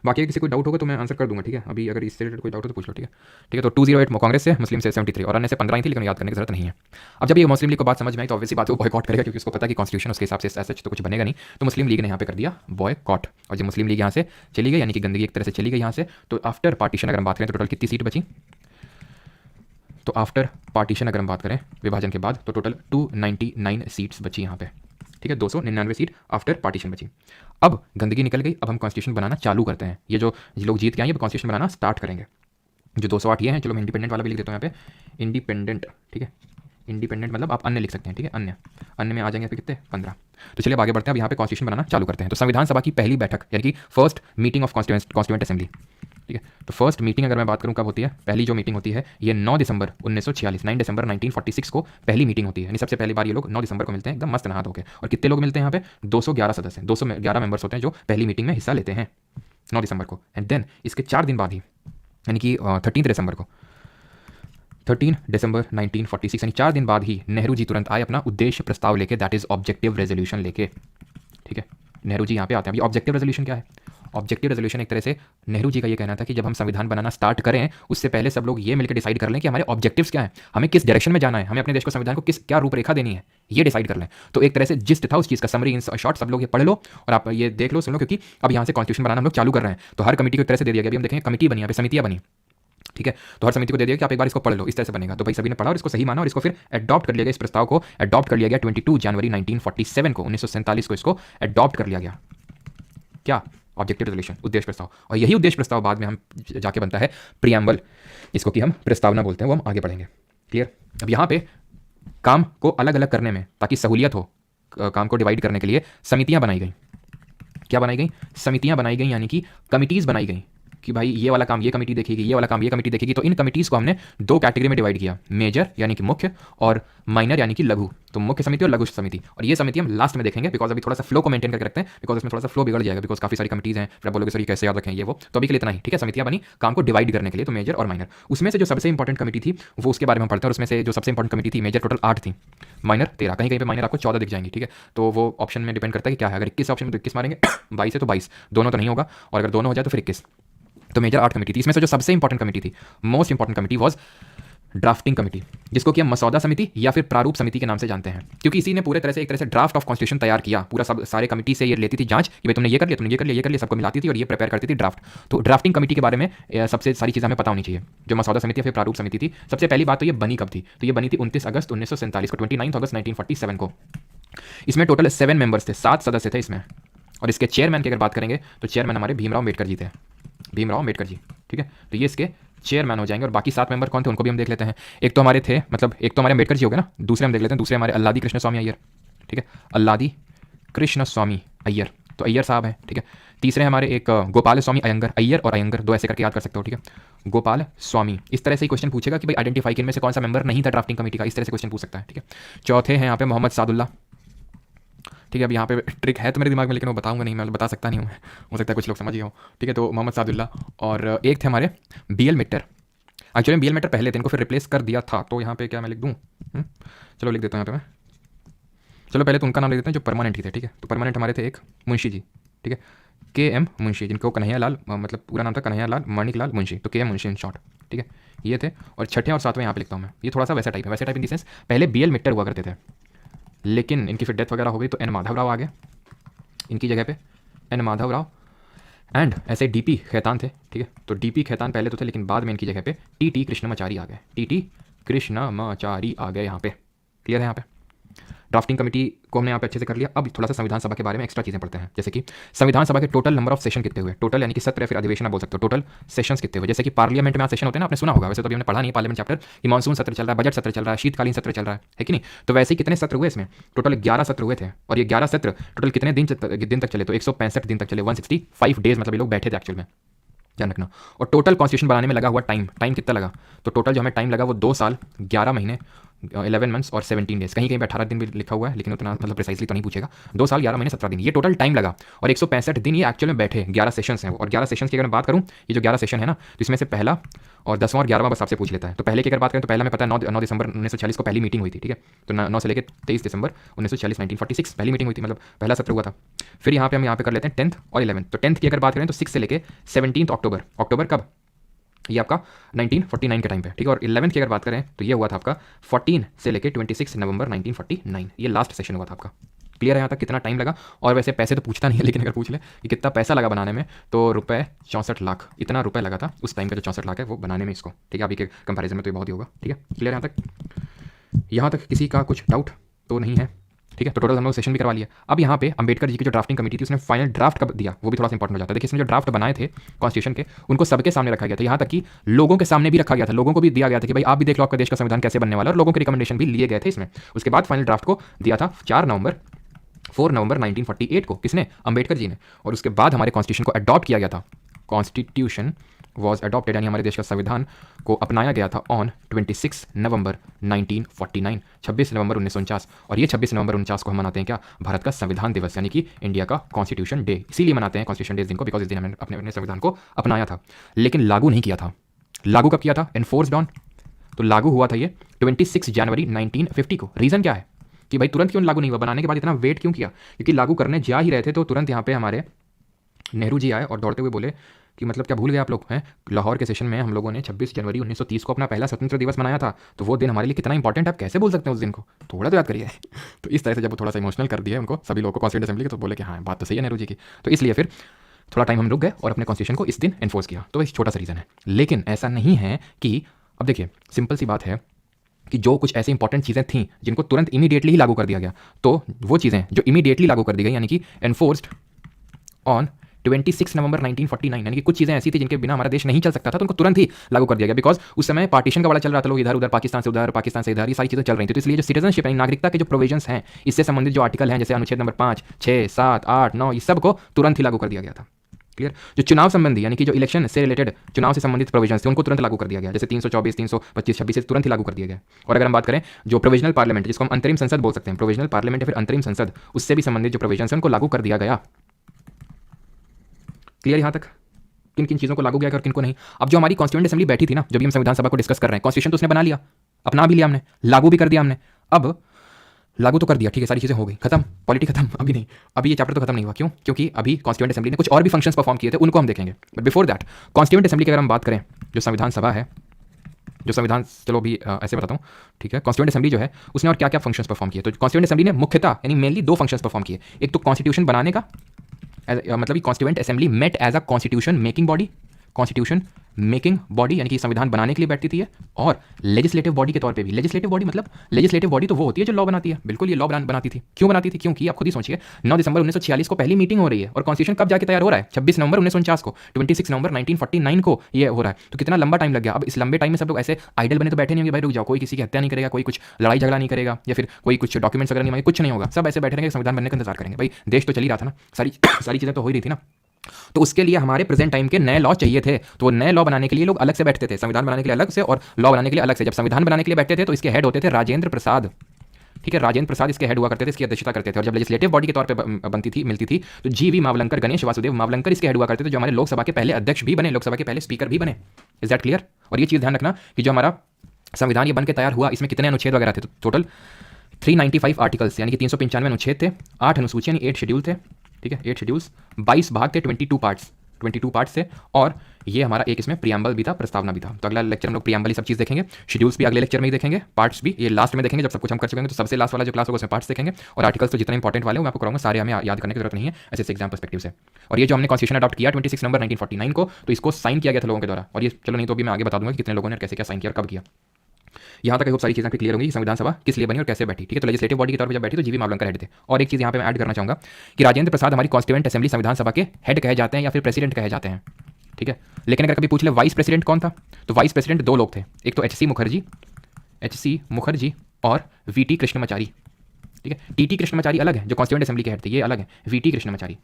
बाकी किसी कोई डाउट होगा तो मैं आंसर कर दूंगा, ठीक है? अभी अगर इससे रिलेटेड कोई डाउट हो तो पूछ लो, ठीक है? ठीक है, तो 208 कांग्रेस से, मुस्लिम से 73, और अन्य से 15 ही थी, लेकिन याद करने की जरूरत नहीं है। अब जब ये मुस्लिम लीग को बात समझ में आई तो ऑब्वियसली बात वो बॉयकॉट करेगा, क्योंकि उसको पता है कि कॉन्स्टिट्यूशन उसके हिसाब से सच तो कुछ बनेगा नहीं। तो मुस्लिम लीग ने यहाँ पे कर दिया बॉयकॉट। और जब मुस्लिम लीग यहाँ से चली गई, यानी कि गंदगी एक तरह से चली गई यहाँ से, तो आफ्टर पार्टीशन अगर हम बात करें तो टोटल कितनी सीट बची? तो आफ्टर पार्टीशन अगर हम बात करें, विभाजन के बाद, तो टोटल 299 सीट्स बची यहाँ पे, ठीक है? 299 सीट आफ्टर पार्टीशन बची। अब गंदगी निकल गई, अब हम कॉन्स्टिट्यूशन बनाना चालू करते हैं। ये जो लोग जीत के आए, कॉन्स्टिट्यूशन बनाना स्टार्ट करेंगे। जो 208 ये हैं, चलो मैं इंडिपेंडेंट वाला भी लिख देता हूँ यहाँ पे, इंडिपेंडेंट, ठीक है? इंडिपेंडेंट मतलब आप अन्य लिख सकते हैं, ठीक है? अन्य में आ जाएंगे कितने? 15। तो चलिए अब आगे बढ़ते हैं, अब यहाँ पे कॉन्स्टिट्यूशन बनाना चालू करते हैं। तो संविधान सभा की पहली बैठक, यानी कि first meeting of constituent assembly, ठीक है? तो फर्स्ट मीटिंग अगर मैं बात करूं कब होती है, पहली जो मीटिंग होती है ये 9 दिसंबर 1946, 9 दिसंबर 1946 को पहली मीटिंग होती है। यानी सबसे पहली बार ये लोग 9 दिसंबर को मिलते हैं, एकदम मस्त नहा धो के। और कितने लोग मिलते हैं यहाँ पे? 211 सदस्य, 211 मेंबर्स होते हैं जो पहली मीटिंग में हिस्सा लेते हैं 9 दिसंबर को। एंड देन इसके 4 दिन बाद ही, यानी कि 13 दिसंबर को, 13 दिसंबर 1946, यानी 4 दिन बाद ही नेहरू जी तुरंत आए अपना उद्देश्य प्रस्ताव लेके, दैट इज ऑब्जेक्टिव रेजोल्यूशन लेके, ठीक है? नेहरू जी यहाँ पे आते हैं। अभी ऑब्जेक्टिव रेजोल्यूशन क्या है? ऑब्जेक्टिव रेजोल्यूशन एक तरह से नेहरू जी का ये कहना था कि जब हम संविधान बनाना स्टार्ट करें, उससे पहले सब लोग ये मिलकर डिसाइड कर लें कि हमारे ऑब्जेक्टिव्स क्या हैं, हमें किस डायरेक्शन में जाना है, हमें अपने देश को, संविधान को क्या रूपरेखा देनी है, ये डिसाइड कर लें। तो एक तरह से जिस्ट था उस चीज़ का, समरी इन शॉर्ट सब लोग ये पढ़ लो और आप ये देख लो, सुन लो, क्योंकि अब यहाँ से कॉन्स्टिट्यूशन बनाना हम लोग चालू कर रहे हैं। तो हर कमेटी को एक तरह से दे दिया गया, अभी हम देखेंगे कमेटी बनी, यहाँ पे समितियाँ बनी, ठीक है? तो हर समिति को दे दिया कि आप एक बार इसको पढ़ लो, इस तरह से बनेगा। तो भाई सभी ने पढ़ा और इसको सही माना और इसको फिर अडॉप्ट कर लिया गया। इस प्रस्ताव को अडॉप्ट कर लिया गया 22 जनवरी 1947 को, 1947 को इसको अडॉप्ट कर लिया गया। क्या? ऑब्जेक्टिव रेजोल्यूशन, उद्देश्य प्रस्ताव। और यही उद्देश्य प्रस्ताव बाद में हम जाके बनता है प्रियम्बल, इसको कि हम प्रस्तावना बोलते हैं, वो हम आगे पढ़ेंगे। क्लियर? अब यहाँ पे काम को अलग अलग करने में, ताकि सहूलियत हो, काम को डिवाइड करने के लिए समितियां बनाई गई। क्या बनाई गई? समितियां बनाई गई, यानी कि कमिटीज बनाई गई कि भाई ये वाला काम ये कमेटी देखेगी, ये वाला काम ये कमेटी देखेगी। तो इन कमिटीज़ को हमने 2 कैटेगरी में डिवाइड किया, मेजर यानी कि मुख्य, और माइनर यानी कि लघु। तो मुख्य समिति और लघु समिति, और ये समिति हम लास्ट में देखेंगे, बिकॉज अभी थोड़ा सा फ्लो को मेंटेन करके रखते हैं, बिकॉज इसमें थोड़ा सा फ्लो बिगड़ जाएगा, बिकॉज काफी सारी कमिटीज हैं, फिर आप बोलोगे सर ये कैसे याद रखें ये वो। तो अभी के लिए इतना ही, ठीक है? समितियां बनी काम को डिवाइड करने के लिए, तो मेजर और माइनर। उसमें से जो सबसे इंपॉर्टेंट कमिटी थी वो उसके बारे में हम पढ़ते हैं, और उसमें से जो सबसे इंपॉर्टेंट कमिटी थी, मेजर टोटल 8 थी, माइनर 13, कहीं कहीं पे माइनर आपको 14 दिख जाएंगी, ठीक है? तो वो ऑप्शन में डिपेंड करता है कि क्या है। अगर 21 ऑप्शन में तो 21 मारेंगे, 22 है तो 22, दोनों तो नहीं होगा, और अगर दोनों हो जाए तो फिर 21। तो मेजर 8 कमेटी थी। इसमें से जो सबसे इंपॉर्टेंट कमेटी थी, most important committee was drafting committee, जिसको कि हम मसौदा समिति या फिर प्रारूप समिति के नाम से जानते हैं, क्योंकि इसी ने पूरे तरह से एक तरह से ड्राफ्ट ऑफ कॉन्स्टिट्यूशन तैयार किया। पूरा सब सारे कमेटी से ये लेती थी जांच कि भाई तुमने ये कर लिया, तुमने ये कर लिया, ये कर लिया, सबको मिलाती थी और ये प्रिपेयर करती थी ड्राफ्ट। तो ड्राफ्टिंग कमेटी के बारे में सबसे सारी चीज़ें हमें पता होनी चाहिए। जो मसौदा समिति या फिर प्रारूप समिति थी, सबसे पहली बात तो ये बनी कब थी? तो ये बनी थी 29 अगस्त 1947 को, 29 अगस्त 1947 को। इसमें टोटल 7 मेंबर्स थे, 7 सदस्य थे इसमें। और इसके चेयरमैन की अगर बात करेंगे तो चेयरमैन हमारे भीमराव अम्बेडकर जी थे, भीमराव अम्बेडकर जी, ठीक है? तो ये इसके चेयरमैन हो जाएंगे। और बाकी 7 मेंबर कौन थे उनको भी हम देख लेते हैं। एक तो हमारे थे, मतलब एक तो हमारे अम्बेडकर जी हो गए ना, दूसरे हम देख लेते हैं, दूसरे हमारे अल्लादी कृष्ण स्वामी अय्यर, ठीक है? अल्लादी कृष्ण स्वामी अय्यर, तो अय्यर साहब हैं, ठीक है। तीसरे हमारे एक गोपाल स्वामी अयंगर, अय्यर और अयंगर दो ऐसे करके याद कर सकते हो, ठीक है। गोपाल स्वामी, इस तरह से क्वेश्चन पूछेगा कि भाई आइडेंटिफाई किन में से कौन सा मेंबर नहीं था ड्राफ्टिंग कमेटी का, इस तरह से क्वेश्चन पूछ सकता है, ठीक है। चौथे हैं यहाँ पे मोहम्मद सादुल्ला, ठीक है। अब यहाँ पे ट्रिक है तो मेरे दिमाग में, लेकिन वो बताऊंगा नहीं, मैं बता सकता नहीं हूँ, हो सकता है कुछ लोग समझ गए हो, ठीक है। तो मोहम्मद सादुल्ला, और एक थे हमारे BL मिट्टर। एक्चुअली BL मिट्टर पहले थे, इनको फिर रिप्लेस कर दिया था, तो यहाँ पे क्या मैं लिख दूँ, चलो लिख देता हूँ यहाँ पे मैं। चलो पहले तो उनका नाम लिख देते हैं जो परमानेंट ही थे, ठीक है। तो परमानेंट हमारे थे एक मुंशी जी, ठीक है, KM मुंशी, जिनको कन्हैया लाल, मतलब पूरा नाम था कन्हैया लाल माणिक लाल मुंशी, तो KM मुंशी इन शॉर्ट, ठीक है। ये थे। और छठे और सातवें यहाँ पे लिखता हूँ मैं, ये थोड़ा सा वैसा टाइप है, वैसे टाइप इन द सेंस पहले BL मिट्टर हुआ करते थे, लेकिन इनकी फिर डेथ वगैरह हो गई, तो N माधव राव आ गए इनकी जगह पे, N माधव राव। एंड ऐसे DP खैतान थे, ठीक है। तो DP खैतान पहले तो थे, लेकिन बाद में इनकी जगह पे TT कृष्णमाचारी आ गए, TT कृष्णमाचारी आ गए यहाँ पे। क्लियर है यहाँ पे। ड्राफ्टिंग कमेटी को हमने यहाँ पे अच्छे से कर लिया। अब थोड़ा सा संविधान सभा के बारे में एक्स्ट्रा चीज़ें पढ़ते हैं, जैसे कि संविधान सभा के टोटल नंबर ऑफ सेशन कितने हुए, टोटल यानी कि सत्र या फिर अधिवेशन बोल सकते हो, टोटल सेशंस कितने हुए। जैसे कि पार्लियामेंट में आज सेशन होते हैं ना, आपने सुना होगा, वैसे तो अभी हमने पढ़ा नहीं पार्लियामेंट चैप्टर, कि मानसून सत्र चल रहा है, बजट सत्र चल रहा है, शीतकालीन सत्र चल रहा है कि नहीं। तो वैसे ही कितने सत्र हुए इसमें, टोटल 11 सत्र हुए थे, और ये 11 सत्र टोटल कितने दिन तक चले, तो 165 दिन तक चले, 165 डेज, मतलब ये लोग बैठे थे एक्चुअल में, ध्यान रखना। और टोटल कॉन्स्टिट्यूशन बनाने में लगा हुआ टाइम कितना लगा, तो टोटल जो हमें टाइम लगा वो 2 साल 11 महीने 11 मंथ्स और 17 डेज, कहीं कहीं पे 18 दिन भी लिखा हुआ है, लेकिन उतना मतलब प्रिसाइसली तो नहीं पूछेगा। 2 साल 11 महीने 17 दिन, ये टोटल टाइम लगा, और 165 दिन ये एक्चुअल में बैठे। 11 सेशंस हैं, और 11 सेशंस की अगर मैं बात करूँ, ये जो 11 सेशन है ना, तो इसमें से पहला और 10वां और 11वां बस आपसे पूछ लेता है। तो पहले की अगर बात करें तो पहला में पता है 9 दिसंबर 1946 को पहली मीटिंग हुई थी, ठीक है। तो 9 से लेकर 23 दिसंबर 1946 1946 पहली मीटिंग हुई थी, मतलब पहला सत्र हुआ था। फिर यहाँ पे हम यहाँ पे कर लेते हैं 10th और 11th। तो 10th की अगर बात करें तो 6 से लेकर 17 अक्टूबर, अक्टूबर कब, ये आपका 1949 के टाइम पे, ठीक है। और 11th की अगर बात करें तो ये हुआ था आपका 14 से लेकर 26 नवंबर 1949, ये लास्ट सेशन हुआ था आपका। क्लियर है यहाँ तक कितना टाइम लगा। और वैसे पैसे तो पूछता नहीं है, लेकिन अगर पूछ ले कि कितना पैसा लगा बनाने में, तो रुपये 64 लाख, इतना रुपए लगा था उस टाइम पे, जो 64 लाख है वो बनाने में इसको, ठीक है। अभी के कंपैरिजन में तो ये बहुत ही होगा, ठीक है। क्लियर यहाँ तक, यहाँ तक किसी का कुछ डाउट तो नहीं है, ठीक है। तो टोटल हम लोग सेशन भी करवा लिया। अब यहाँ पे अंबेडकर जी की जो ड्राफ्टिंग कमेटी थी, उसने फाइनल ड्राफ्ट कब दिया, वो भी थोड़ा सा इंपॉर्टेंट हो जाता है। देखिए, इसमें जो ड्राफ्ट बनाए थे कॉन्स्टिट्यूशन के, उनको सबके सामने रखा गया था, यहाँ तक कि लोगों के सामने भी रखा गया था, लोगों को भी दिया गया था कि भाई आप भी देख लो आपका देश का संविधान कैसे बनने वाला है, और लोगों के रिकमेंडेशन भी लिए गए थे इसमें। उसके बाद फाइनल ड्राफ्ट को दिया था 4 नवंबर 1948 को, किसने, अंबेडकर जी ने। और उसके बाद हमारे कॉन्स्टिट्यूशन को अडॉप्ट किया गया था, कॉन्स्टिट्यूशन वॉज अडॉप्टेड, यानी हमारे देश का संविधान को अपनाया गया था ऑन 26 नवंबर 1949, 26 नवंबर 1949। और ये 26 नवंबर 1949 को हम मनाते हैं क्या, भारत का संविधान दिवस, यानी कि इंडिया का कॉन्स्टिट्यूशन डे। इसीलिए मनाते हैं कॉन्स्टिट्यूशन डे दिन को, बिकॉज इस दिन हमने अपने संविधान को अपनाया था, लेकिन लागू नहीं किया था। लागू कब किया था, एनफोर्स्ड ऑन, तो लागू हुआ था ये 26 जनवरी 1950 को। रीज़न क्या है कि भाई तुरंत क्यों लागू नहीं हुआ, बनाने के बाद इतना वेट क्यों किया, क्योंकि लागू करने जा ही रहे थे तो तुरंत यहाँ पे हमारे नेहरू जी आए और दौड़ते हुए बोले कि मतलब क्या भूल गए आप लोग हैं, लाहौर के सेशन में हम लोगों ने 26 जनवरी 1930 को अपना पहला स्वतंत्र दिवस मनाया था, तो वो दिन हमारे लिए कितना इंपॉर्टेंट है, आप कैसे बोल सकते हैं उस दिन को, थोड़ा तो याद करिए। तो इस तरह से जब वो थोड़ा सा इमोशनल कर दिया उनको सभी लोगों को कॉन्स्टिट्यूंट असेंबली के, तो बोले कि हाँ बात तो सही है नेहरू जी की। तो इसलिए फिर थोड़ा टाइम हम रुक गए और अपने कॉन्स्टिट्यूशन को इस दिन एनफोर्स किया, तो इस छोटा सा रीज़न है। लेकिन ऐसा नहीं है कि, अब देखिए सिंपल सी बात है कि जो कुछ ऐसी इंपॉर्टेंट चीज़ें थीं जिनको तुरंत इमीडिएटली ही लागू कर दिया गया, तो वो चीज़ें जो इमीडिएटली लागू कर दी गई, यानी कि एनफोर्स्ड ऑन 26 नवंबर 1949, यानी कि कुछ चीज़ें ऐसी थी जिनके बिना हमारा देश नहीं चल सकता था, तो उनको तुरंत ही लागू कर दिया गया, बिकॉज उस समय पार्टीशन का बड़ा चल रहा था, लोग इधर उधर, पाकिस्तान से उधर, पाकिस्तान से इधर, ये सारी चीज़ें चल रही थी। तो इसलिए जो सिटीजनशिप यानी नागरिकता के जो प्रोविजंस हैं, इससे संबंधित जो आर्टिकल हैं, जैसे अनुच्छेद नंबर 5, 6, 7, 8, 9, इस सब को तुरंत ही लागू कर दिया गया था। क्लियर। जो चुनाव संबंधी, यानी कि जो इलेक्शन से रिलेटेड, चुनाव से संबंधित प्रोविजंस थे, उनको तुरंत लागू कर दिया गया, जैसे 324, 325, 26 से तुरंत ही लागू कर दिया गया। और अगर हम बात करें जो प्रोविजनल पार्लियामेंट, जिसको हम अंतरिम संसद बोल सकते हैं, प्रोविजनल पार्लियामेंट या फिर अंतरिम संसद, उससे भी संबंधित जो प्रोविजंस हैं उनको लागू कर दिया गया। क्लियर यहाँ तक, किन किन चीज़ों को लागू किया और किन को नहीं। अब जो हमारी कॉन्स्टिट्यूएंट असेंबली बैठी थी ना, जब भी हम संविधान सभा को डिस्कस कर रहे हैं, कॉन्स्टिट्यूशन तो उसने बना लिया, अपना भी लिया हमने, लागू भी कर दिया हमने। अब लागू तो कर दिया, ठीक है, सारी चीज़ें हो गई, खत्म, पॉलिटी खत्म, अभी नहीं, अभी ये चैप्टर तो खत्म नहीं हुआ। क्यों? क्योंकि अभी कॉन्स्टिट्यूएंट असेंबली ने कुछ और भी फंक्शंस परफॉर्म किए थे, उनको हम देखेंगे। But before that, constituent assembly की अगर हम बात करें, जो संविधान सभा है, जो संविधान, चलो अभी ऐसे बताता हूँ, ठीक है। कॉन्स्टिट्यूएंट असेंबली जो है उसने और क्या क्या फंक्शंस परफॉर्म किए, तो कॉन्स्टिट्यूएंट असेंबली ने मुख्यतः यानी मेनली 2 फंक्शंस परफॉर्म किए। एक तो कॉन्स्टिट्यूशन बनाने का, मतलब constituent assembly met as a constitution making body, constitution making body यानी कि संविधान बनाने के लिए बैठती थी ये, और लेजिस्लेटिव बॉडी के तौर पे भी। लेजिस्लेटिव बॉडी मतलब लेजिस्लेटिव बॉडी तो वो होती है जो लॉ बनाती है, बिल्कुल ये लॉ बनाती थी। क्यों बनाती थी? क्योंकि आप खुद ही सोचिए 9 दिसंबर 1946 को पहली मीटिंग हो रही है और कॉन्स्टिट्यूशन कब जाके तैयार हो रहा है? 26 नवंबर 1949 को, 26 नवंबर 1949 को ये हो रहा है। तो कितना लंबा टाइम लग गया। अब इस लंबे टाइम में सब लोग ऐसे आइडल बने तो बैठे नहीं होंगे, भाई रुक जाओ, कोई किसी की हत्या नहीं करेगा, कोई कुछ लड़ाई झगड़ा नहीं करेगा, या फिर कोई कुछ डॉक्यूमेंट्स वगैरह नहीं मांगे, कुछ नहीं होगा, सब ऐसे बैठे रहेंगे, संविधान बनने का इंतजार करेंगे। भाई देश तो चल ही रहा था ना, सारी सारी चीज़ें तो हो ही रही थी ना। तो उसके लिए हमारे प्रेजेंट टाइम के नए लॉ चाहिए थे, तो नए लॉ बनाने के लिए लोग अलग से बैठते थे, संविधान बनाने के लिए अलग से और लॉ बनाने के लिए अलग से। जब संविधान बनाने के लिए बैठते थे तो इसके हेड होते थे राजेंद्र प्रसाद, ठीक है, राजेंद्र प्रसाद इसके हेड हुआ करते थे, इसकी अध्यक्षता करते थे। और जब लेजिस्लेटिव बॉडी के तौर पे बनती थी, मिलती थी, तो जीवी मावलंकर, गणेश वासुदेव मावलंकर इसके हेड हुआ करते थे, जो हमारे लोकसभा के पहले अध्यक्ष भी बने, लोकसभा के पहले स्पीकर भी बने। Is that clear? और ये चीज़ ध्यान रखना कि जो हमारा संविधान ये बन के तैयार हुआ, इसमें कितने अनुच्छेद वगैरह थे? तो टोटल 395 आर्टिकल्स यानी कि 395 अनुच्छेद थे, 8 अनुसूचियाँ यानी 8 शेड्यूल थे, ठीक है, 8 शेड्यूल्स, 22 भाग थे, 22 पार्ट्स थे, और ये हमारा एक इसमें प्रियम्बल भी था, प्रस्तावना भी था। तो अगला लेक्चर हम लोग प्रियम्बल ही सब चीज़ देखेंगे, शेड्यूल्स भी अगले लेक्चर में ही देखेंगे, पार्ट्स भी ये लास्ट में देखेंगे जब सब कुछ हम कर चुकेंगे। तो सबसे लास्ट वाला जो क्लास होगा उसमें पार्ट्स देखेंगे, और आर्टिकल्स तो जितने इंपॉर्टेंट वाले मैं आपको कराऊंगा, सारे हमें याद करने की जरूरत नहीं है ऐसे एग्जाम पर्सपेक्टिव से। और ये जो हमने कॉन्स्टिट्यूशन अडॉप्ट किया 26 नवंबर 1949 को, तो इसको साइन किया गया था लोगों के द्वारा। और ये चलो नहीं तो भी मैं आगे बता दूंगा कि कितने लोगों ने कैसे क्या साइन किया और कब किया। यहाँ तक खूब सारी चीज़ें क्लियर होंगी कि संविधान सभा किस लिए बनी और कैसे बैठी, ठीक है। तो लेजिस्लेटिव बॉडी के तौर पर जब बैठी तो जीवी मावलंकर हेड थे। और एक चीज़ यहाँ पे मैं ऐड करना चाहूँगा कि राजेंद्र प्रसाद हमारी कॉन्स्टिट्यूएंट असेंबली संविधान सभा के हेड कहे जाते हैं या फिर प्रेसिडेंट कहे जाते हैं, ठीक है। लेकिन अगर कभी पूछ ले वाइस प्रेसिडेंट कौन था, तो वाइस प्रेसिडेंट 2 लोग थे, एक तो एच सी मुखर्जी और वी.टी. कृष्णमाचारी, ठीक है। टी.टी. कृष्णमाचारी अलग है, जो कॉन्स्टिट्यूएंट असेंबली के हेड थे, ये अलग है, वी.टी. कृष्णमाचारी,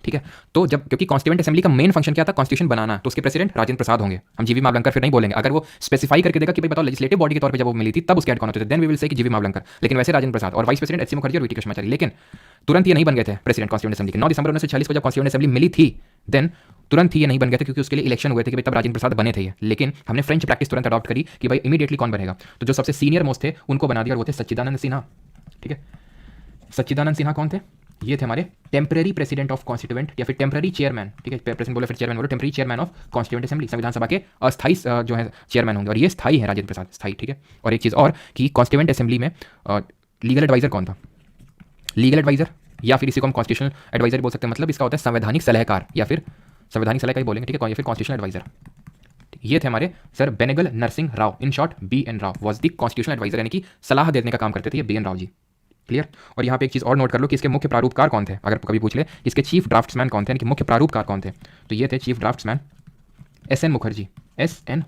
ठीक है। तो जब क्योंकि कॉन्स्टिट्यूएंट असेंबली का मेन फंक्शन क्या था? कॉन्स्टिट्यूशन बनाना, तो उसके प्रेसिडेंट राजेंद्र प्रसाद होंगे। हम जीवी मावलंकर फिर नहीं बोलेंगे। अगर वो स्पेसिफाई करके देगा कि भाई बताओ लेजिस्लेटिव बॉडी के तौर पे जब वो मिली थी तब उसके हेड कौन होते थे, देन वी विल से कि जीवी मावलंकर। लेकिन वैसे राजेंद्र प्रसाद और vice president H C Mukherjee और वी.टी. कृष्णमाचारी। लेकिन तुरंत ये नहीं बन गए थे प्रेसिडेंट कॉन्स्टिट्यूएंट असेंबली के। 9 दिसंबर 1946 को जब कॉन्स्टिट्यूएंट असेंबली मिली थी, देन तुरंत ही ये नहीं बन गए थे, क्योंकि उसके लिए इलेक्शन हुए थे कि भाई तब राजेंद्र प्रसाद बने थे ये। लेकिन हमने फ्रेंच प्रैक्टिस तुरंत अडॉप्ट करी कि भाई इमीडिएटली कौन बनेगा, तो जो सबसे सीनियर मोस्ट थे उनको बना दिया, और वो थे सच्चिदानंद सिन्हा, ठीक है। सच्चिदानंद सिन्हा कौन थे? ये थे हमारे टेम्पररी प्रेसिडेंट ऑफ कॉन्स्टिट्यूएंट या फिर टेम्पररी चेयरमैन, ठीक है, प्रेसिडेंट बोले फिर चेयरमैन बोले, temporary chairman of constituent assembly, संविधान सभा के अस्थायी जो है चेयरमैन होंगे, और ये स्थायी है राजेंद्र प्रसाद, स्थायी, ठीक है। और एक चीज़ और कि कॉन्स्टिट्यूएंट असेंबली में लीगल एडवाइजर कौन था? लीगल एडवाइजर या फिर इसी को हम कॉन्स्टिट्यूशनल एडवाइजर बोल सकते हैं, मतलब इसका होता है संवैधानिक सलाहकार या फिर संवैधानिक सलाहकार ही बोलेंगे, ठीक है, या फिर कॉन्स्टिट्यूशनल एडवाइजर। ये थे हमारे sir Benegal Narasimha Rau, in short BN Rau was the constitutional adviser, यानी कि सलाह देने का काम करते थे ये BN राव जी, क्लियर। और यहाँ पे एक चीज़ और नोट कर लो कि इसके मुख्य प्रारूपकार कौन थे, अगर कभी पूछ ले इसके चीफ ड्राफ्ट्समैन कौन थे, यानी कि मुख्य प्रारूपकार कौन थे, तो ये थे चीफ ड्राफ्ट्समैन SN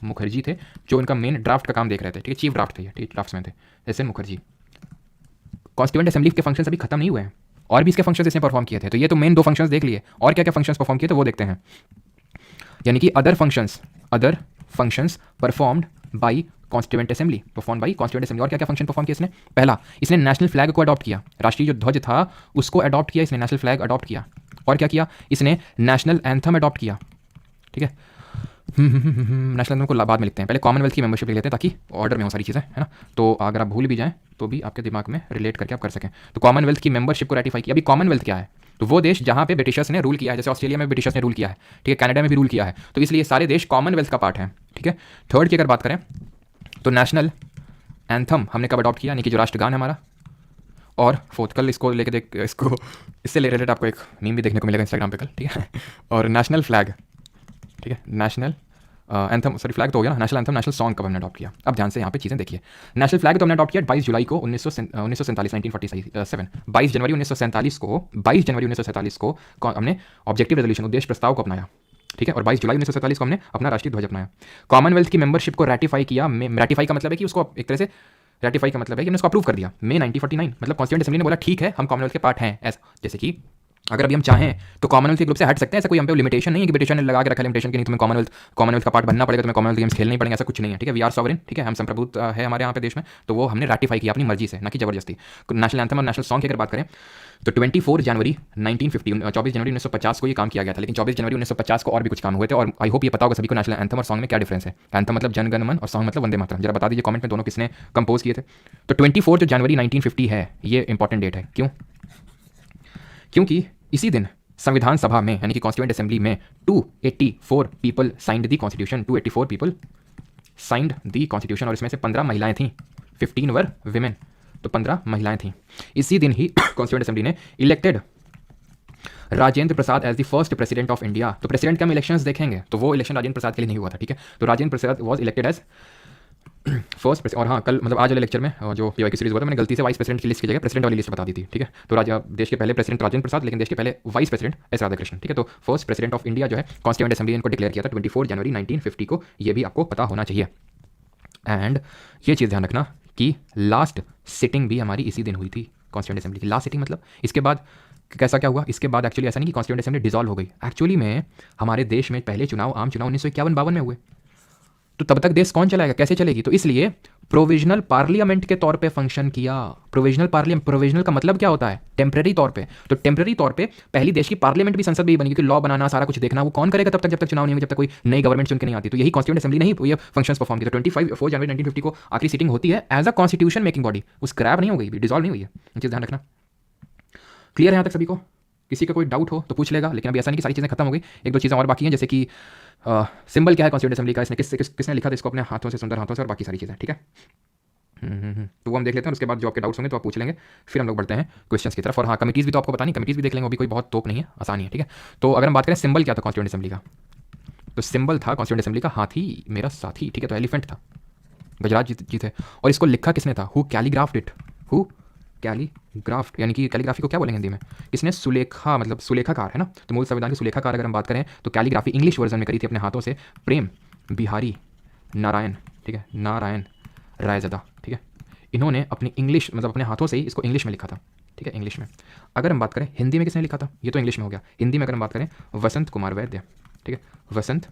मुखर्जी थे, जो इनका मेन ड्राफ्ट का काम देख रहे थे, ठीक है, चीफ ड्राफ्ट थे ये, ठीक है, ड्राफ्ट्समैन थे SN मुखर्जी। कॉन्स्टिट्यूएंट असेंबली के फंक्शंस अभी खत्म नहीं हुए हैं, और भी इसके फंक्शंस इसने परफॉर्म किए थे। तो ये तो मेन 2 फंक्शंस देख लिए, और क्या क्या फंक्शंस परफॉर्म किए तो वो देखते हैं। यानी कि other functions performed by constituent assembly, और क्या क्या फंक्शन परफॉर्म किया इसने? पहला, इसने नेशनल फ्लैग को अडॉप्ट किया, राष्ट्रीय जो ध्वज था उसको अडॉप्ट किया इसने, नेशनल फ्लैग अडॉप्ट किया। और क्या किया इसने? नेशनल एंथम अडॉप्ट किया, ठीक है। नेशनल एंथम को बाद में लिखते हैं, पहले कॉमनवेल्थ की मेंबरशिप ले लेते हैं ताकि ऑर्डर में हो सारी चीज़ें, है ना। तो अगर आप भूल भी जाएं तो भी आपके दिमाग में रिलेट करके आप कर सकें। तो कॉमनवेल्थ की मेंबरशिप को रेटिफाई किया। अभी कॉमनवेल्थ क्या है? तो वो देश जहाँ पे ब्रिटिशर्स ने रूल किया है, जैसे ऑस्ट्रेलिया में ब्रिटिशर्स ने रूल किया है, ठीक है, कनाडा में भी रूल किया है, तो इसलिए सारे देश कॉमनवेल्थ का पार्ट है, ठीक है। थर्ड की अगर बात करें तो नेशनल एंथम हमने कब अडॉप्ट किया, यानी कि जो राष्ट्रगान है हमारा। और फोर्थ, कल इसको लेके देख, इसको इससे रिलेटेड आपको एक मीम भी देखने को मिलेगा इंस्टाग्राम पे कल, ठीक है। और नेशनल फ्लैग, ठीक है, नेशनल एंथम, सॉरी फ्लैग तो हो गया ना, नेशनल एंथम, नेशनल सॉन्ग कब हमने अडॉप्ट किया। अब ध्यान से यहाँ पे चीज़ें देखिए। नेशनल फ्लैग तो हमने अडॉप्ट किया 22 जुलाई को 1947 1947 22 जनवरी 1947 को हमने ऑब्जेक्टिव रेजोल्यूशन, उद्देश्य प्रस्ताव को अपनाया, ठीक है। और 22 जुलाई 1947 को हमने अपना राष्ट्रीय ध्वज अपनाया। कॉमनवेल्थ की मेंबरशिप को रेटिफाई किया, रेटिफाई का मतलब है कि उसको एक तरह से रेटिफाई का मतलब है कि हमने उसको अप्रूव कर दिया मई 1949, मतलब कॉन्स्टिट्यूएंट असेंबली ने बोला ठीक है हम कॉमनवेल्थ के पार्ट हैं। ऐसा जैसे कि अगर अभी हम चाहें तो कॉमनवेल्थ के ग्रुप से हट सकते हैं, ऐसा कोई हम पे लिमिटेशन नहीं है कि ब्रिटिशर ने लगा के रखा लिमिटेशन कि नहीं तुम्हें कॉमनवेल्थ का पार्ट बनना पड़ेगा, तुम्हें कॉमनवेल्थ गेम्स खेलने ही पड़ेंगे, ऐसा कुछ नहीं है, ठीक है। वी आर सॉवरेन, ठीक है, हम संप्रभुत्व है हमारे यहाँ पे देश में, तो वो हमने रेटिफाई किया अपनी मर्जी से, ना कि जबरदस्ती। नेशनल एंथम और नेशनल सॉन्ग की अगर बात करें तो 24 जनवरी 1950 को ये काम किया गया था, लेकिन 24 जनवरी 1950 को और भी कुछ काम हुए थे। और आई होप ये पता होगा सभी को नेशनल एंथम और सॉन्ग में क्या डिफरेंस है। एंथम मतलब जन गण मन और सॉन्ग मतलब वंदे मातरम। जरा बता दीजिए कमेंट में दोनों किसने कंपोज किए थे। तो 24 जो जनवरी 1950 है ये इंपॉर्टेंट डेट है। क्यों? क्योंकि इसी दिन संविधान सभा में यानी कि कॉन्स्टिट्यूएंट असेंबली में 284 people signed the constitution, 284 people signed the constitution, और इसमें से 15 महिलाएं थीं, 15 वर विमेन, तो 15 महिलाएं थीं। इसी दिन ही कॉन्स्टिट्यूएंट असेंबली ने elected Rajendra Prasad as the first president of India. तो प्रेसिडेंट के हम इलेक्शंस देखेंगे तो वो इलेक्शन राजेंद्र प्रसाद के लिए नहीं हुआ था, ठीक है। तो Rajendra Prasad was elected as first president. और हाँ, कल मतलब आज वाले लेक्चर में जो पीवाई की सीरीज हुआ था, मैंने गलती से वाइस प्रेसिडेंट की लिस्ट की जगह प्रेसिडेंट वाली लिस्ट बता दी थी, ठीक है। तो राजा देश के पहले प्रेसिडेंट राजेंद्र प्रसाद, लेकिन देश के पहले वाइस प्रेसिडेंट एस राधाकृष्णन, ठीक है। तो फर्स्ट प्रेसिडेंट ऑफ इंडिया जो है कॉन्स्टिट्यूएंट असेंबली इनको डिक्लेयर किया था 24 जनवरी 1950 को। ये भी आपको पता होना चाहिए। एंड ये चीज़ ध्यान रखना कि लास्ट सिटिंग भी हमारी इसी दिन हुई थी कॉन्स्टिट्यूएंट असेंबली की। लास्ट सिटिंग मतलब इसके बाद कैसा क्या हुआ, इसके बाद एक्चुअली ऐसा नहीं कि कॉन्स्टिट्यूएंट असेंबली डिसॉल्व हो गई। एक्चुअली में हमारे देश में पहले चुनाव, आम चुनाव 1951-52 में हुए। तो तब तक देश कौन चलाएगा, कैसे चलेगी? तो इसलिए प्रोविजनल पार्लियामेंट के तौर पे फंक्शन किया। प्रोविजनल पार्लियामेंट, प्रोविजनल का मतलब क्या होता है? टेम्पररी तौर पे। तो टेम्पररी तौर पे पहली देश की पार्लियामेंट भी, संसद भी बनी, क्योंकि लॉ बनाना, सारा कुछ देखना वो कौन करेगा तब तक, जब तक चुनाव नहीं होंगे, जब तक कोई नई गवर्नमेंट चुन के नहीं आती। तो यही कॉन्स्टिट्यूएंट असेंबली नहीं ये फंक्शंस परफॉर्म किया। 24 जनवरी 1950 को आखिरी सीटिंग होती है as a constitution making body. वो स्क्रैप नहीं हो गई, डिसॉल्व नहीं हुई है। ये चीज़ ध्यान रखना। क्लियर है यहाँ तक सभी को? किसी का कोई डाउट हो तो पूछ लेगा, लेकिन अभी ऐसा नहीं कि सारी चीज़ें खत्म हो गई। एक दो चीज़ें और बाकी हैं, जैसे कि सिंबल क्या है कॉन्स्टिट्यूएंट असेंबली का, इसने किसने लिखा था इसको अपने हाथों से, सुंदर हाथों से, और बाकी सारी चीज़ें, ठीक है। तो वो हम देख लेते हैं। उसके बाद जो आपके डाउट्स होंगे तो आप पूछ लेंगे, फिर हम लोग बढ़ते हैं क्वेश्चंस की तरफ। और हाँ, कमिटीज़ भी तो आपको बतानी, कमिटीज़ भी देख लेंगे, वो भी कोई बहुत तोप नहीं है, आसानी है, ठीक है। तो अगर हम बात करें सिंबल क्या था कॉन्स्टिट्यूएंट असेंबली का, तो सिंबल था कॉन्स्टिट्यूएंट असेंबली का हाथी मेरा साथी, ठीक है। तो एलिफेंट था, गजराज जी थे। और इसको लिखा किसने था? हु कैलीग्राफ्ड इट, हु कैलीग्राफ्ट, यानी कि कैलीग्राफी को क्या बोलेंगे हिंदी में? किसने? सुलेखा, मतलब सुलेखाकार है ना। तो मूल संविधान के सुलेखाकार अगर हम बात करें तो कैलीग्राफी इंग्लिश वर्जन में करी थी अपने हाथों से प्रेम बिहारी नारायण, ठीक है, नारायण रायज़दा, ठीक है। इन्होंने अपनी इंग्लिश, मतलब अपने हाथों से ही इसको इंग्लिश में लिखा था, ठीक है, इंग्लिश में। अगर हम बात करें हिंदी में किसने लिखा था, ये तो इंग्लिश में हो गया। हिंदी में अगर हम बात करें वसंत कुमार वैद्य, ठीक है, वसंत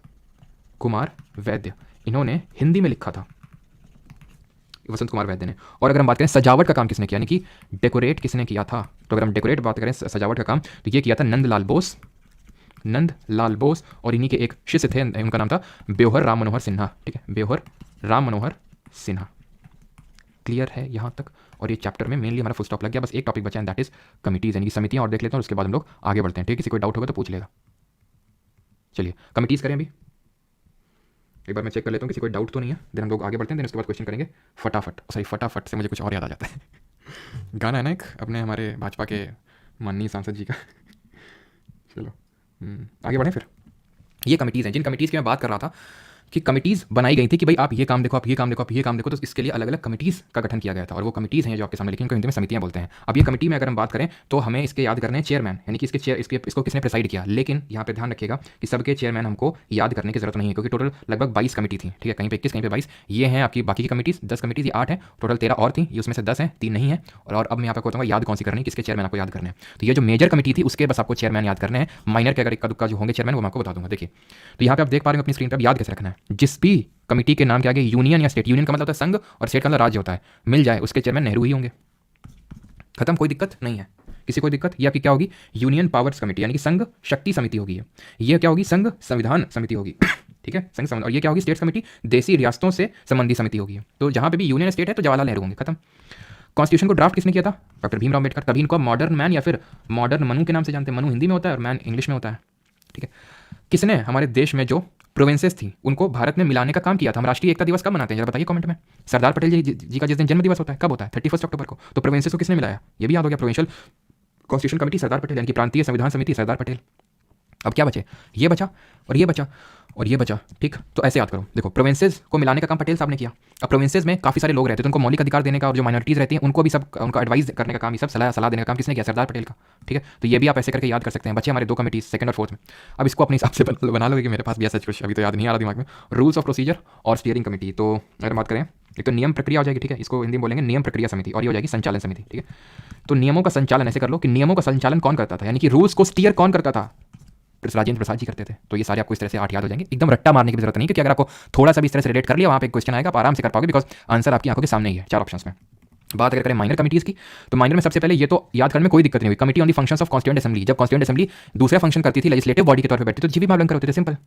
कुमार वैद्य, इन्होंने हिंदी में लिखा था, वसंत कुमार वैद्य ने। और अगर हम बात करें सजावट का काम किसने किया, यानी कि डेकोरेट किसने किया था, तो अगर हम डेकोरेट बात करें सजावट का काम, तो ये किया था नंदलाल बोस, नंदलाल बोस। और इन्हीं के एक शिष्य थे, उनका नाम था ब्योहर राम मनोहर सिन्हा, ठीक है, ब्योहर राम मनोहर सिन्हा। क्लियर है यहाँ तक? और ये चैप्टर में मेनली हमारा फुल स्टॉप लग गया, बस एक टॉपिक बचा है, दैट इज कमिटीज़, यानी कि समितियाँ, और देख लेते हैं, और उसके बाद हम लोग आगे बढ़ते हैं, ठीक है। किसी कोई डाउट होगा तो पूछ लेगा। चलिए कमिटीज़ करें अभी, एक बार मैं चेक कर लेता हूँ किसी कोई डाउट तो नहीं है, देन हम लोग आगे बढ़ते हैं। देन उसके बाद क्वेश्चन करेंगे फटाफट। सॉरी, फटाफट से मुझे कुछ और याद आ जाता है गाना है ना एक अपने हमारे भाजपा के माननीय सांसद जी का चलो आगे बढ़ें फिर। ये कमिटीज़ हैं, जिन कमिटीज़ की मैं बात कर रहा था कि कमिटीज़ बनाई गई थी कि भाई आप ये काम देखो, आप ये काम देखो, आप ये काम देखो, तो इसके लिए अलग अलग कमिटीज़ का गठन किया गया था। और वो कमिटीज़ हैं जो आपके सामने लिखी, उनको हिंदी में समितियाँ बोलते हैं। अब ये कमिटी में अगर हम बात करें तो हमें इसके याद करने हैं चेयरमैन, यानी कि इसको किसने प्रेसाइड किया। लेकिन यहाँ पे ध्यान रखिएगा कि सबके चेयरमैन हमको याद करने की जरूरत नहीं है, क्योंकि टोटल लगभग 22 कमिटी थी, ठीक है, कहीं पे 21, कहीं पे 22। ये हैं आपकी बाकी की कमिटीज़, 10 कमिटीज़, ये 8 है, टोटल 13 और थी, ये उसमें से 10 हैं, 3 नहीं है। और अब मैं यहाँ पे बताऊँगा याद कौन सी करनी है, किसके चेयरमैन आपको याद करने हैं। तो ये जो मेजर कमिटी थी उसके बस आपको चेयरमैन याद करने हैं। माइनर के अगर इक्का दुक्का जो होंगे चेयरमैन वो मैं आपको बता दूंगा। देखिए तो यहाँ पे आप देख पा रहे हो अपनी स्क्रीन पर, याद कैसे रखना है। जिस भी कमिटी के नाम के आगे यूनियन या स्टेट, यूनियन का मतलब होता है संघ और स्टेट का मतलब राज्य होता है, मिल जाए उसके चेयरमैन नेहरू ही होंगे। खत्म, कोई दिक्कत नहीं है, किसी कोई दिक्कत। ये आपकी क्या होगी? यूनियन पावर्स कमेटी, यानी कि संघ शक्ति समिति होगी। ये क्या होगी? संघ संविधान समिति होगी ठीक है, संघ संविधान। और ये क्या होगी? स्टेट कमेटी, देशी रियासतों से संबंधी समिति होगी। तो जहां पे भी यूनियन स्टेट है तो जवाहरलाल नेहरू होंगे। खत्म। कॉन्स्टिट्यूशन को ड्राफ्ट किसने किया था? डॉक्टर भीमराव अम्बेडकर। तभी इनको मॉडर्न मैन या फिर मॉडर्न मनु के नाम से जानते हैं। मनु हिंदी में होता है और मैन इंग्लिश में होता है, ठीक है। किसने हमारे देश में जो प्रोविंसेस थी उनको भारत में मिलाने का काम किया था? हम राष्ट्रीय एकता दिवस कब मनाते हैं जरा बताइए कमेंट में। सरदार पटेल जी का जिस दिन जन्म दिवस होता है कब होता है? 31 अक्टूबर को। तो प्रोविंसेस को किसने मिलाया? ये भी याद हो गया। Provincial constitution committee Sardar Patel, यानी कि प्रांतीय संविधान समिति सरदार पटेल। अब क्या बचे? ये बचा और ये बचा और ये बचा, ठीक। तो ऐसे याद करो, देखो प्रोविंसेस को मिलाने का काम पटेल साहब ने किया। अब प्रोविंसेस में काफ़ी सारे लोग रहते हैं तो उनको मौलिक अधिकार देने का, और जो माइनॉरिटीज़ रहती हैं उनको भी सब उनका एडवाइस करने का काम, ये सब सलाह देने का काम किसने किया? सरदार पटेल का, ठीक है। तो ये भी आप ऐसे करके याद कर सकते हैं। बच्चे हमारे 2 कमिटीज, सेकंड और फोर्थ में। अब इसको अपने हिसाब से बना लोगे कि मेरे पास भी ऐसा कुछ अभी तो याद नहीं आ रहा दिमाग में। रूल्स ऑफ प्रोसीजर और स्टीयरिंग कमेटी, तो अगर बात करें एक तो नियम प्रक्रिया हो जाएगी, ठीक है, इसको हिंदी में बोलेंगे नियम प्रक्रिया समिति, और ये हो जाएगी संचालन समिति, ठीक है। तो नियमों का संचालन ऐसे कर लो कि नियमों का संचालन कौन करता था, यानी कि रूल्स को स्टीयर कौन करता था? राजेंद्र प्रसाद जी करते थे। तो ये सारे आपको इस तरह से 8 याद हो जाएंगे। एकदम रट्टा मारने की जरूरत नहीं, क्योंकि अगर आपको थोड़ा सा भी इस तरह से रिलेट कर लिया वहाँ पे क्वेश्चन आएगा, आप आराम से कर पाओगे, बिकॉज आंसर आपकी आंखों के सामने ही है 4 ऑप्शंस में। बात अगर करें माइनर कमिटीज़ की, तो माइनर में सबसे पहले ये तो याद करने में कोई दिक्कत नहीं हुई, committee on the functions of constituent assembly. जब कॉन्स्टिट्यूएंट असेंबली दूसरा फंक्शन करती थी, लेजिस्लेटिव बॉडी के तौर पर बैठती, तो जीवी मावलंकर होते थे, सिंपल,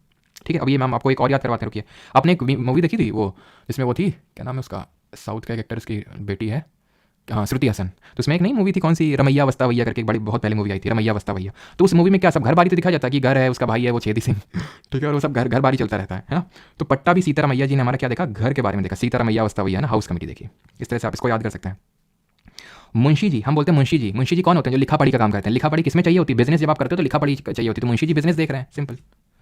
ठीक है। अब ये मैम आपको एक और याद करवाते हैं, रुकिए। आपने एक मूवी देखी थी वो, जिसमें वो थी, क्या नाम है उसका, साउथ का एक एक्टर, उसकी बेटी है, हाँ श्रुति हसन। तो उसमें एक नई मूवी थी, कौन सी, रमैया वस्ता भैया करके, एक बड़ी बहुत पहले मूवी आई थी, रमैया वस्ता भैया। तो उस मूवी में क्या सब घर बारी तो दिखाया जाता है कि घर है, उसका भाई है वो छेदी सिंह, ठीक है, और वो सब घर बारी चलता रहता है ना। तो पट्टा भी सीतारमैया जी ने हमारा क्या देखा? घर के बारे में देखा। सीतारमैया वस्ता भैया ना, हाउस कमेटी देखी। इस तरह से आप इसको याद कर सकते हैं। मुंशी जी, हम बोलते हैं मुंशी जी। मुंशी जी कौन होते हैं? जो लिखा पढ़ी का काम करते हैं। लिखा पढ़ी किसमें चाहिए होती है? बिजनेस जब आप करते हो तो लिखा पढ़ी चाहिए होती है, तो मुंशी जी बिजनेस देख रहे हैं, सिंपल।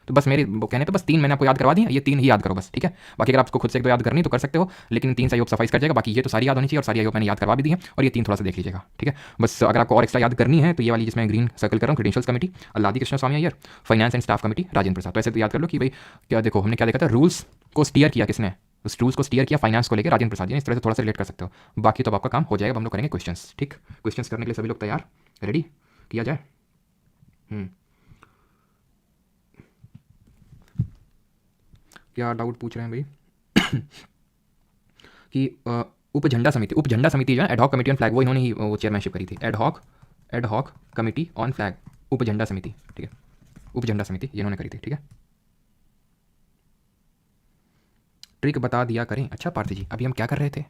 तो बस मेरे वो कहने तो बस 3 मैंने आपको याद करवा दिया, ये 3 ही याद करो बस, ठीक है। बाकी अगर आपको खुद से 1-2 याद करनी तो कर सकते हो, लेकिन 3 से आई होप सफाइस कर जाएगा। बाकी ये तो सारी याद होनी चाहिए, और सारी आई होप मैंने याद करवा भी दी है, और ये 3 थोड़ा सा देख लीजिएगा, ठीक है। बस अगर आपको और एक्स्ट्रा याद करनी है तो ये वाली जिसमें ग्रीन सर्कल कर रहा हूँ, credentials committee Alladi Krishna Swami Iyer, finance and staff committee Rajendra Prasad. तो ऐसे तो याद कर लो कि भाई क्या देखो हमने क्या देखा था, रूल्स को स्टीयर किया किसने? उस रूल्स को स्टीयर किया फाइनेंस को लेकर राजेंद्र प्रसाद जी ने। इस तरह से थोड़ा सा रिलेट कर सकते हो। बाकी तो आपका काम हो जाएगा। अब हम लोग करेंगे क्वेश्चंस, ठीक। क्वेश्चंस करने के लिए सभी लोग तैयार, रेडी? किया जाए। क्या डाउट पूछ रहे हैं भाई? कि उप झंडा समिति जो है एडहॉक कमेटी ऑन फ्लैग, वो इन्होंने ही वो चेयरमैनशिप करी थी। एडहॉक कमेटी ऑन फ्लैग, उप झंडा समिति, ठीक है। उप झंडा समिति ये इन्होंने करी थी, ठीक है। ट्रिक बता दिया करें। अच्छा पार्थी जी, अभी हम क्या कर रहे थे?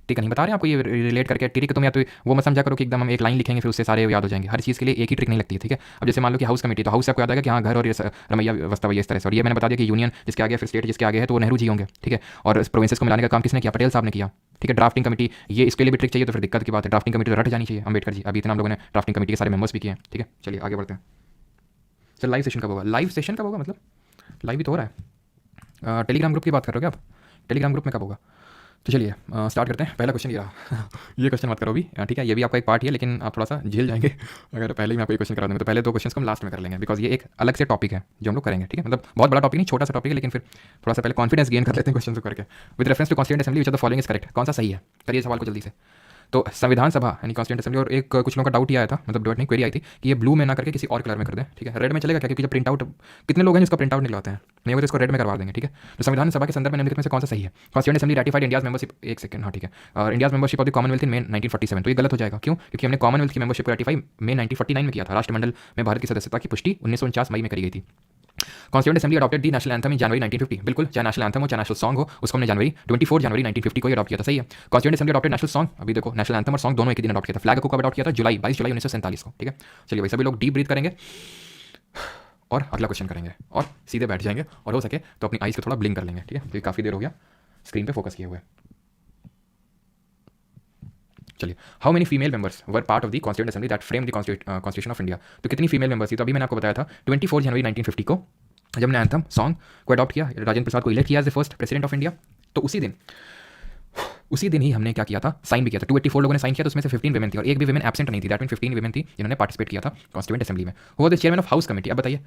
ठीक है, नहीं बता रहे आपको ये रिलेट करके ट्रिक। तुम या तो वो मत समझा करो कि एकदम हम एक लाइन लिखेंगे फिर उससे सारे याद हो जाएंगे। हर चीज़ के लिए एक ही ट्रिक नहीं लगती है, ठीक है। अब जैसे मान लो कि हाउस कमेटी, तो हाउस से आपको याद आएगा कि हाँ घर और रमैया व्यवस्था वही इस तरह से। और ये मैंने बता दिया कि यूनियन जिसके आगे फिर स्टेट जिसके आगे है तो वो नेहरू जी होंगे, ठीक है। और प्रोविंसेस को मिलाने का काम किसने किया? पटेल साहब ने किया, ठीक है। ड्राफ्टिंग कमेटी, ये इसके लिए भी ट्रिक चाहिए तो फिर दिक्कत की बात है। ड्राफ्टिंग कमेटी तो रट जानी चाहिए, अम्बेडकर जी। अभी इतना हम लोगों ने ड्राफ्टिंग कमेटी के सारे मेंबर्स भी किए हैं, ठीक है। चलिए आगे बढ़ते हैं। सर लाइव सेशन कब होगा? लाइव सेशन कब होगा मतलब लाइव ही तो हो रहा है। टेलीग्राम ग्रुप की बात कर रहे हो क्या आप? टेलीग्राम ग्रुप में कब होगा? तो चलिए स्टार्ट करते हैं। पहला क्वेश्चन ये रहा। ये क्वेश्चन मत करो अभी, ठीक है। ये भी आपका एक पार्ट ही है, लेकिन आप थोड़ा सा झेल जाएंगे अगर पहले ही मैं आपको ये क्वेश्चन करा दूँगा। तो पहले 2 क्वेश्चन को हम लास्ट में कर लेंगे, बिकॉज ये एक अलग से टॉपिक है जो हम लोग करेंगे, ठीक है। मतलब बहुत बड़ा टॉपिक नहीं, छोटा सा टॉपिक है, लेकिन फिर थोड़ा सा पहले कॉन्फिडेंस गेन कर लेते हैं क्वेश्चन को करके। With reference to constituent assembly which of the following is correct? कौन सा सही है? करिए सवाल को जल्दी से। तो संविधान सभा यानी कॉन्स्टिट्यूएंट असेंबली। और एक कुछ लोगों का डाउट ये आया था, मतलब डाउट नहीं, क्वेरी आई थी कि ये ब्लू में ना करके किसी और कलर में कर दें, ठीक है। रेड में चलेगा क्या? क्योंकि जब प्रिंट आउट, कितने लोग हैं जिसका प्रिंट आउट निकलवाते हैं? नहीं होगा तो इसको रेड में करवा देंगे, ठीक है। तो संविधान सभा के संदर्भ में निम्नलिखित में से कौन सा सही है? Constituent assembly ratified India's membership, एक सेकंड, हाँ ठीक है। और India's membership of the Commonwealth in May 1947। तो ये गलत हो जाएगा, क्यों? क्योंकि हमने कॉमनवेल्थ की मेंबरशिप रैटिफाई मे 1949 में किया था। राष्ट्रमंडल में भारत की सदस्यता की पुष्टि 1949 मई में करी गई थी। कॉन्स्टिट्यूएंट असेंबली अडॉप्टेड दी नेशनल एंथम इन जनवरी 1950। बिल्कुल, चाहे नेशनल एंथम हो चाहे नेशनल सॉन्ग हो, उसको हमने जनवरी 24 जनवरी 1950 को ही अडॉप्ट किया था, सही है। Constituent assembly adopted national song, अभी देखो नेशनल एंथम और सॉन्ग दोनों एक ही दिन अडॉप्ट किया था। फ्लैग को कब अडॉप्ट किया था? जुलाई 22 जुलाई 1947 को, ठीक है। चलिए भाई सभी लोग डीप ब्रीथ करेंगे और अगला क्वेश्चन करेंगे और सीधे बैठ जाएंगे, और हो सके तो अपनी आइज को थोड़ा ब्लिंक कर लेंगे, ठीक है। तो काफ़ी देर हो गया स्क्रीन पे फोकस किए हुए। चलिए, how many female members were part of the constituent assembly that frame the constitution of India? तो कितनी फीमेल मेंबर्स थी? तो अभी मैंने आपको बताया था 24 जनवरी 1950 को जब हमने एंथम सॉन्ग को अडॉप्ट किया, राजेंद्र प्रसाद को इलेक्ट किया as the first president of India. तो उसी दिन ही हमने क्या किया था? साइन भी किया था। 284 लोगों ने साइन किया, तो उसमें से 15 वीमेन थी और एक भी वीमेन एब्सेंट नहीं थी। दैट मीन 15 वीमेन थी जिन्होंने पार्टिसिपेट किया था कॉन्स्टिट्यूएंट असेंबली में। वो the chairman of house committee. अब बताइए,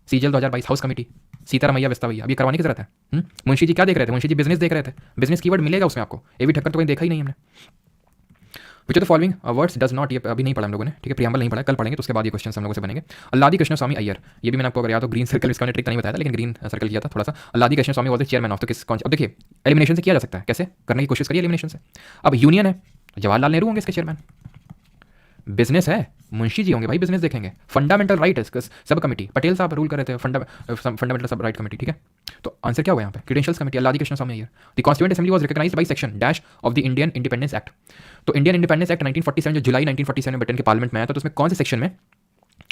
सीजल 2022 हाउस कमेटी, सीतारमैया व्यवस्था भैया, अब ये करवाने की जरूरत है? मुंशी जी क्या देख रहे थे? मुंशी जी बिजनेस देख रहे थे। बिजनेस कीवर्ड मिलेगा उसमें आपको, ए वी ठक्कर तो कहीं देखा ही नहीं हमने। विच of the following words does not, ये अभी नहीं पढ़ा हम लोगों ने, ठीक है। प्रियम्बल नहीं पढ़ा, कल पढ़ेंगे, तो उसके बाद ये क्वेश्चन हम लोगों से बनेंगे। अल्लादी कृष्ण स्वामी अय्यर, ये भी मैंने आपको अगर याद हो ग्रीन सर्कल, इसका मैंने ट्रिक नहीं बताया था, लेकिन ग्रीन सर्कल किया था थोड़ा सा। अल्लादी कृष्ण स्वामी वाज द चेयरमैन ऑफ, तो किस कौन? अब देखिए एलिमिनेशन से किया जा सकता है, कैसे करने की कोशिश करिए एलिमिनेशन से। अब यूनियन है, जवाहरलाल नेहरू होंगे इसके चेयरमैन। बिजनेस है, मुंशी जी होंगे भाई, बिजनेस देखेंगे। Fundamental right sub committee, Patel साहब रूल कर रहे थे, फंडामेंटल सब राइट कमेटी, ठीक है। तो आंसर क्या हुआ यहाँ पे? Credentials committee, Alladi Krishna Swami Ayyar. The constituent assembly was recognised by section dash of the Indian Independence Act. तो इंडियन इंडिपेंडेंस एक्ट 1947 जो जुलाई 1947 में ब्रिटेन के पार्लियामेंट में आया था, तो उसमें कौन से सेक्शन में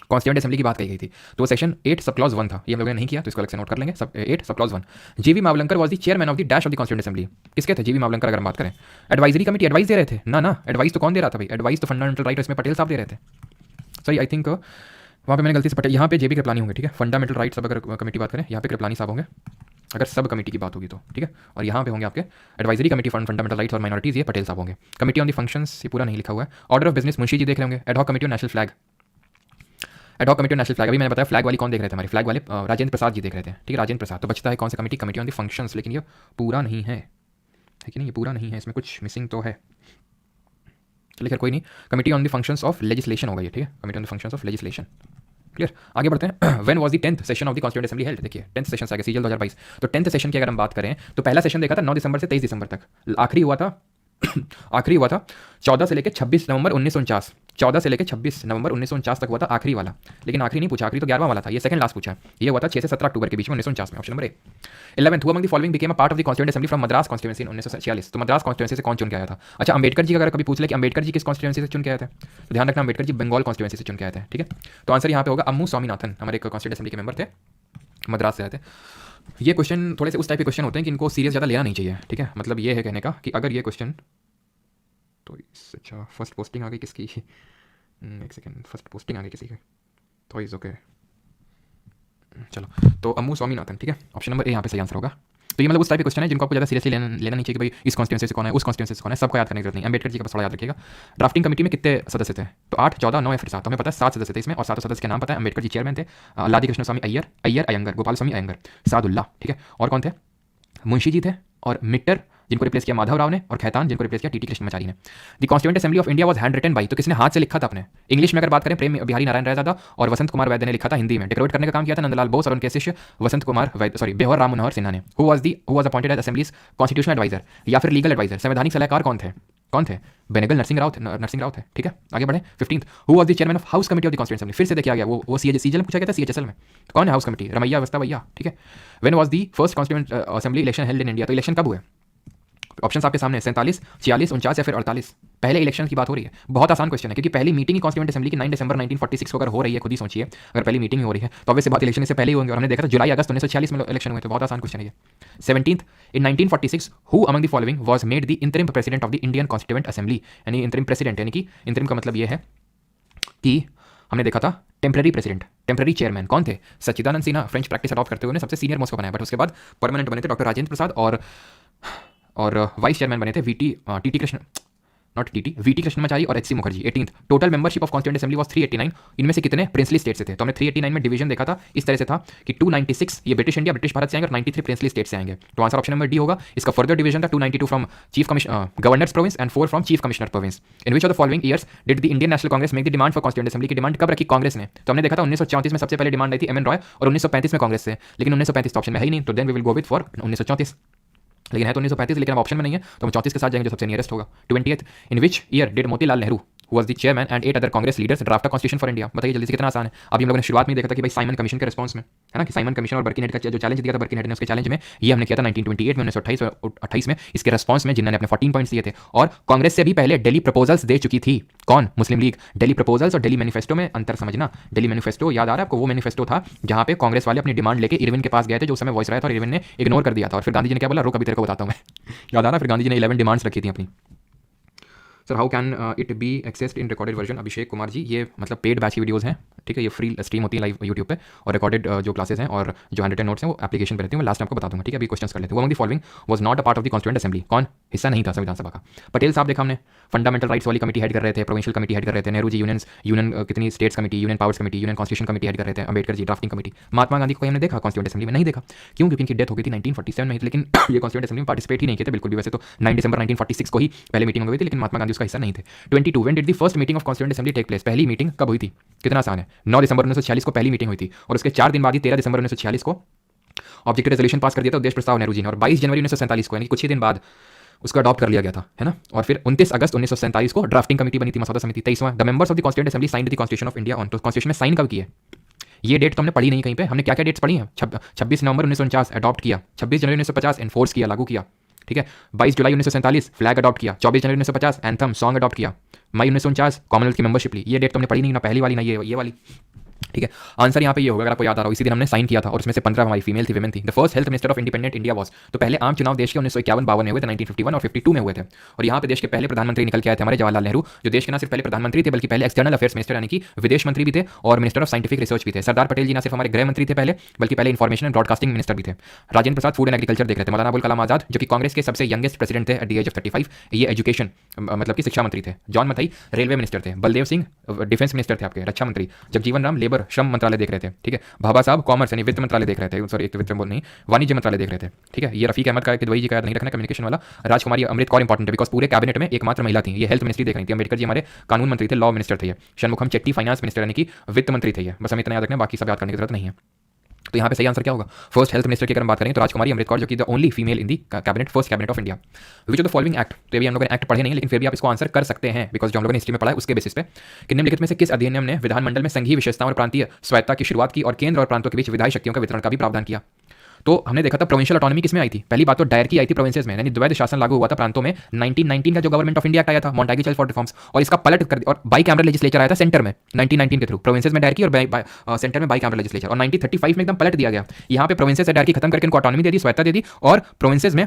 कॉन्स्टिट्यूएंट असेंबली की बात कही गई थी? तो वो सेक्शन 8 सब क्लॉज 1 था। ये हम लोगों ने नहीं किया, तो इसको अलग से नोट कर लेंगे। सब 8 सब क्लॉज 1। जीवी Mavalankar was the chairman of the dash of the constituent assembly. किसके थे जीवी मावलंकर? अगर हम बात करें एडवाइजरी कमेटी, एडवाइस दे रहे थे ना, एडवाइस तो कौन दे रहा था भाई? एडवाइस तो फंडामेंटल राइट इसमें पटेल साहब दे रहे थे। सॉरी आई थिंक वहाँ पे मैंने गलती से पटेल, यहाँ पे जेबी कृपलानी होंगे, ठीक है। फंडामेंटल राइट्स अब अगर कमेटी बात करें, यहाँ पे कृपलानी साहब होंगे अगर सब कमेटी की बात होगी तो, ठीक है। और यहाँ पे होंगे आपके advisory committee for fundamental rights और माइनॉरिटीज, ये पटेल साहब होंगे। कमेटी ऑन द फंक्शंस, ये पूरा नहीं लिखा हुआ है। Order of business Munshi ji देख रहे होंगे। Ad hoc committee on national flag, ad hoc committee on national flag, अभी मैंने बताया फ्लैग वाली कौन देख रहे थे? हमारे फ्लैग वाले राजेंद्र प्रसाद जी देख रहे थे, ठीक है, राजेंद्र प्रसाद। तो बचता है कौन सी committee? Committee on the functions, लेकिन ये पूरा नहीं है, ठीक है नहीं, ये पूरा नहीं है, इसमें कुछ मिसिंग तो है। चलिए खैर कोई नहीं, committee on the functions of legislation होगा ये, ठीक है। Committee on the functions of legislation, clear. आगे बढ़ते हैं। When was the 10th session of the constituent assembly held? देखिए 10th सेशन से आगे सीजल 2022। तो 10th सेशन की अगर हम बात करें तो पहला सेशन देखा था 9 दिसंबर से 23 दिसंबर तक। आखिरी हुआ था 14 से लेकर 26 नवंबर 1949। 14 से लेकर 26 नवंबर 1949 तक हुआ था आखिरी वाला, लेकिन आखिरी नहीं पूछा, आखिरी तो 11वां वाला था, ये सेकंड लास्ट पूछा है। ये हुआ था 6 से 17 अक्टूबर के बीच में 1949 में, option number A. 11th, who among the following became a part of the constituent assembly from Madras constituency in 1946। तो मद्रास कॉन्स्टिट्यूएंसी से कौन चुन के आया था? अच्छा अंबेडकर जी का अगर कभी पूछ ले कि अंबेडकर जी किस कॉन्स्टिट्यूएंसी से चुन के आए थे, तो ध्यान रखना अंबेडकर जी बंगाल कॉन्स्टिट्यूएंसी से चुन के आए थे, ठीक है। तो आंसर यहाँ पे होगा अम्मू स्वामीनाथन, हमारे एक कॉन्स्टिट्यूएंट असेंबली के मेंबर थे, मद्रास से आए थे। ये क्वेश्चन थोड़े से उस टाइप के क्वेश्चन होते हैं कि इनको सीरियस ज़्यादा लेना नहीं चाहिए, ठीक है। मतलब ये है कहने का कि अगर ये क्वेश्चन तो अच्छा फर्स्ट पोस्टिंग आ गई किसकी? एक सेकेंड, फर्स्ट पोस्टिंग आ गई किसी की, तो इज़ ओके। चलो, तो अम्मू स्वामीनाथन, ठीक है, ऑप्शन नंबर ए यहाँ पे सही आंसर होगा। तो ये मतलब उस टाइप के क्वेश्चन है जिनको आपको ज़्यादा सीरियसली लेना नहीं चाहिए कि भाई इस कॉन्स्टिट्यूंसी से कौन है, उस कॉन्स्टिट्यूंसी से कौन है, सबको याद करने की जरूरत नहीं। अम्बेडकर जी का बस थोड़ा याद रखिएगा। ड्राफ्टिंग कमेटी में कितने सदस्य थे? तो 8, 14, 9 या फिर 7। हमें पता है 7 सदस्य थे इसमें, और 7 सदस्य के नाम पता है। अम्बेडकर जी चेयरमैन थे, लादी कृष्ण स्वामी अय्यर, अयंगर, गोपाल स्वामी अयंगर, सादुल्ला, ठीक है। और कौन थे? मुंशी जी थे, और मिट्टर जिनको रिप्लेस किया माधव राव ने, और खैतान जिनको रिप्लेस किया टीटी कृष्णमाचारी ने। The constituent assembly of India was hand written by, तो किसने हाथ से लिखा था अपने? इंग्लिश में अगर बात करें प्रेम बिहारी नारायण रहज़ादा और वसंत कुमार वैद्य ने लिखा था हिंदी में। डेकोरेट करने का काम किया था नंदलाल बोस और उनके शिष्य वसंत कुमार वैद्य, सॉरी, बेहर राम मनोहर सिन्हा ने। Who was appointed as assembly's constitutional adviser या फिर लीगल एडवाइजर, संवैधानिक सलाहकार कौन थे? कौन थे? बेनेगल नरसिंह राव थे, ठीक है। आगे बढ़े। 15th, who was the chairman of house committee of the constituent assembly? फिर से देखिए गया वो सीजीएल में पूछा गया था, सीएचएसएल में। तो कौन है हाउस कमिटी? रमैया अवस्था भैया, ठीक है। When was the first constituent assembly election held in India? तो इलेक्शन कब हुए? ऑप्शन आपके सामने 47, 46, 49 या फिर 48। पहले इलेक्शन की बात हो रही है। बहुत आसान क्वेश्चन है, क्योंकि पहली मीटिंग ही कॉन्स्टिट्यूएंट असेंबली की 9 दिसंबर 1946 को अगर हो रही है, खुद ही सोचिए, अगर पहली मीटिंग ही हो रही है तो ऑब्वियस बात इलेक्शन इससे पहले ही होंगे। और हमने देखा था जुलाई अगस्त 1946 में इलेक्शन हुए थे। बहुत आसान क्वेश्चन है ये। 17th, in 1946 who among the following was made the interim president of the Indian constituent assembly? यानी इंटरिम प्रेसिडेंट, यानी कि इंटरिम का मतलब ये है कि हमने देखा था टेम्पररी प्रेसिडेंट, टेम्पररी चेयरमैन कौन थे? सच्चिदानंद सिन्हा, फ्रेंच प्रैक्टिस अडॉप्ट करते हुए सबसे सीनियर मोस्ट को बनाया। बट उसके बाद परमानेंट बने थे डॉक्टर राजेंद्र प्रसाद, और वाइस चेयरमैन बने थे वीटी कृष्णमाचारी और HC Mukherjee. 18th, total membership of constituent assembly was 389। इनमें से कितने प्रिंसली स्टेट से थे? तो हमने 389 में डिवीजन देखा था, इस तरह से था कि 296 ये ब्रिटिश इंडिया, ब्रिटिश भारत से आएंगे, और 93 प्रिंसली स्टेट से आएंगे। तो आंसर ऑप्शन नंबर डी होगा। इसका फर्दर डिवीजन था 292 from chief governors province and 4 from chief commissioner province. In which of the following years did the Indian national Congress make the demand for constituent assembly? की demand कब रखी कांग्रेस ने? तो हमने देखा था 1934 में सबसे पहले डिमांड आई थी एम एन रॉय, और 1935 में कांग्रेस से। लेकिन 1935 ऑप्शन में है ही नहीं, तो then we will go with for 1934। लेकिन है तो 1935, लेकिन अब ऑप्शन में नहीं है, तो हम 34 के साथ जाएंगे जो सबसे नियरेस्ट होगा। 20th, in which year did Motilal Nehru who was the chairman and 8 other Congress leaders draft constitution for India? बताइए जल्दी से, कितना आसान है। अभी हम लोगों ने शुरुआत में देखा था कि भाई साइमन कमीशन के रिस्पांस में, है ना, कि साइमन कमीशन और बर्किन हेड का जो चैलेंज दिया था बर्किन हेड ने, उसके चैलेंज में ये हमने किया था 1928 में, 1928 और 28 में। इसके रिस्पांस में जिन्होंने अपने 14 पॉइंट्स दिए थे, और कांग्रेस से भी पहले दिल्ली प्रपोजल्स दे चुकी थी। कौन? मुस्लिम लीग। दिल्ली प्रपोजल्स और दिल्ली मैनिफेस्टो में अंतर समझना। दिल्ली मैनिफेस्टो याद आ रहा है आपको? वो मैनिफेस्टो था जहां पे कांग्रेस वाले अपनी डिमांड लेके इरविन के पास गए थे, जो उस समय वॉइस रहा था, और इरविन ने इग्नोर कर दिया था। और फिर गांधी जी ने क्या बोला? रुक अभी तेरे को बताता हूं मैं। याद आ रहा? फिर गांधी जी ने 11 डिमांड्स रखी थी अपनी। Sir how can it be accessed in recorded version? Abhishek Kumar ji, ये मतलब पेड बैच की वीडियोज़ हैं, ठीक है, ये फ्री स्ट्रीम होती है लाइव यूट्यूब पे, और रिकॉर्डेड जो क्लासेस हैं और जो हैंडरिटन नोट्स हैं वो एप्लीकेशन पे रहती हैं, मैं लास्ट आपको बता दूंगा, ठीक है। अभी क्वेश्चंस कर लेते हैं। वो the following was not a part of the constituent assembly? कौन हिस्सा नहीं था संविधान सभा का? पटेल साहब देखा हमने, फंडामेंटल राइट्स वाली कमेटी हेड कर रहे थे, प्रोविंशियल कमेटी हेड कर रहे थे। नेहरू जी यूनियन कितनी states committee, union powers committee, union constitution committee head कर रहे थे। Ambedkar ji drafting committee. महात्मा गांधी को हमने देखा कॉन्स्टिट्यूएंट असेंबली में? नहीं देखा। क्यों? क्योंकि इनकी डेथ हो गई थी 1947 में, लेकिन ये कॉन्स्टिट्यूएंट असेंबली में पार्टिसिपेट ही नहीं किए थे बिल्कुल भी। वैसे तो 9 दिसंबर 1946 को ही पहले मीटिंग हुई थी, लेकिन महात्मा गांधी उसका हिस्सा नहीं थे। 22, when did the first meeting of constituent assembly take place? पहली मीटिंग कब हुई थी? कितना आसान है, 9 दिसंबर 1946 को पहली मीटिंग हुई थी, और उसके 4 दिन बाद ही 13 दिसंबर 1946 को ऑब्जेक्टिव रेजोल्यूशन पास कर दिया था, उद्देश्य प्रस्ताव नेहरू जी ने, और 22 जनवरी 1947 को, यानी कुछ ही दिन बाद उसको अडॉप्ट कर लिया गया था, है ना। और फिर 29 अगस्त 1947 को ड्राफ्टिंग कमेटी बनी थी, मसौदा समिति। 23वां, the members of the constituent assembly signed the constitution of India on. तो कॉन्स्टिट्यूशन में साइन कब किए? ये डेट तो हमने पढ़ी नहीं कहीं पे। हमने क्या क्या डेट्स पढ़ी हैं? 26 नवंबर 1949 अडॉप्ट किया, 26 जनवरी 1950 एनफोर्स किया, लागू किया, ठीक है। 22 जुलाई 1947 फ्लैग अडॉप्ट किया, 24 जनवरी 1950 एंथम सॉन्ग अडॉप्ट किया, मई 1949 कॉमनवेल्थ की मेंबरशिप ली। ये डेट तो हमने पढ़ी नहीं, ना पहली वाली ना ये वाली, ठीक है। आंसर यहाँ पे ये होगा, अगर आपको याद आ रहा हो, इसी दिन हमने साइन किया था, और उसमें से 15 हमारी फीमेल थी, विमेन थी। The first health minister of independent India was, तो पहले आम चुनाव देश के 1951-52 में हुए थे, 1951 और 52 में हुए थे। और यहाँ पे देश के पहले प्रधानमंत्री निकल के आए थे हमारे जवाहरलाल नेहरू, जो देश के ना सिर्फ पहले प्रधानमंत्री थे बल्कि पहले एक्सटर्नल अफेयर्स मिनिस्टर यानी कि विदेश मंत्री भी थे, और मिनिस्टर ऑफ साइंटिफिक रिसर्च भी थे। सरदार पटेल जी ना सिर्फ हमारे गृह मंत्री थे पहले, बल्कि पहले इंफॉर्मेशन एंड ब्रॉडकास्टिंग मिनिस्टर भी थे। Rajendra Prasad food and agriculture देख रहे थे। मौलाना अबुल कलाम आजाद, जो कि कांग्रेस के सबसे यंगेस्ट प्रेसिडेंट थे एट द एज ऑफ 35, ये एजुकेशन मतलब कि शिक्षा मंत्री थे। जॉन मथाई रेलवे मिनिस्टर थे। बलदेव सिंह डिफेंस मिनिस्टर थे आपके, रक्षा मंत्री। जगजीवन राम लेबर श्रम मंत्रालय देख रहे थे, ठीक है। भाभा साहब कॉमर्स यानी वित्त मंत्रालय देख रहे थे, सॉरी वित्त नहीं वाणिज्य मंत्रालय देख रहे थे, ठीक है। ये रफीक अहमद का दुबई जी का याद नहीं रखना, कम्युनिकेशन वाला। राजकुमारी अमृत कौर इंपॉर्टेंट है, बिकॉज पूरे कैबिनेट में एकमात्र महिला थी, ये हेल्थ मिनिस्ट्री देख रही थी। अम्बेडकर जी हमारे कानून मंत्री थे, लॉ मिनिस्टर थे ये। शनमुखम चेट्टी फाइनेंस मिनिस्टर यानी कि वित्त मंत्री थे ये। बस हमें इतना याद रखना, बाकी सब याद करने की जरूरत नहीं है। तो यहाँ पे सही आंसर क्या होगा? फर्स्ट हेल्थ मिनिस्टर की अगर हम बात करें तो राजकुमारी अमृत कौर, जो कि the only female in the cabinet, first cabinet of India. Which of the following act, तो भी हम लोगों ने एक्ट पढ़े नहीं, लेकिन फिर भी आप इसको आंसर कर सकते हैं, बिकॉज जो हम लोगों ने हिस्ट्री में पढ़ा है उसके बेसिस पे, कि निम्नलिखित में से किस अधिनियम ने विधानमंडल में संघीय विशेषताओं और प्रांतीय स्वायत्ता की शुरुआत की और केंद्र और प्रांतों के बीच विधायी शक्तियों का वितरण का भी प्रावधान किया? तो हमने देखा था प्रोविंशियल ऑटोनॉमी किसमें आई थी? पहली बात तो डायर की आई थी प्रोविंसेस में, यानी द्वैध शासन लागू हुआ था प्रांतों में। 1919 का जो गवर्नमेंट ऑफ इंडिया एक्ट आया था, मॉन्टेगी चर्च फॉर रिफॉर्म्स, और इसका पलट कर और बाई कैमरल लेजिस्लेचर आया था सेंटर में 1919 के थ्रू। प्रोविंसेस में डायर की और सेंटर में बाई कैमरल लेजिस्लेचर, और 1935 में एकदम पलट दिया गया। यहाँ पे प्रोविंसेस से डायर की खत्म करके इनको ऑटोनॉमी दे दी, स्वायत्ता दे दी, और प्रोविंसेस में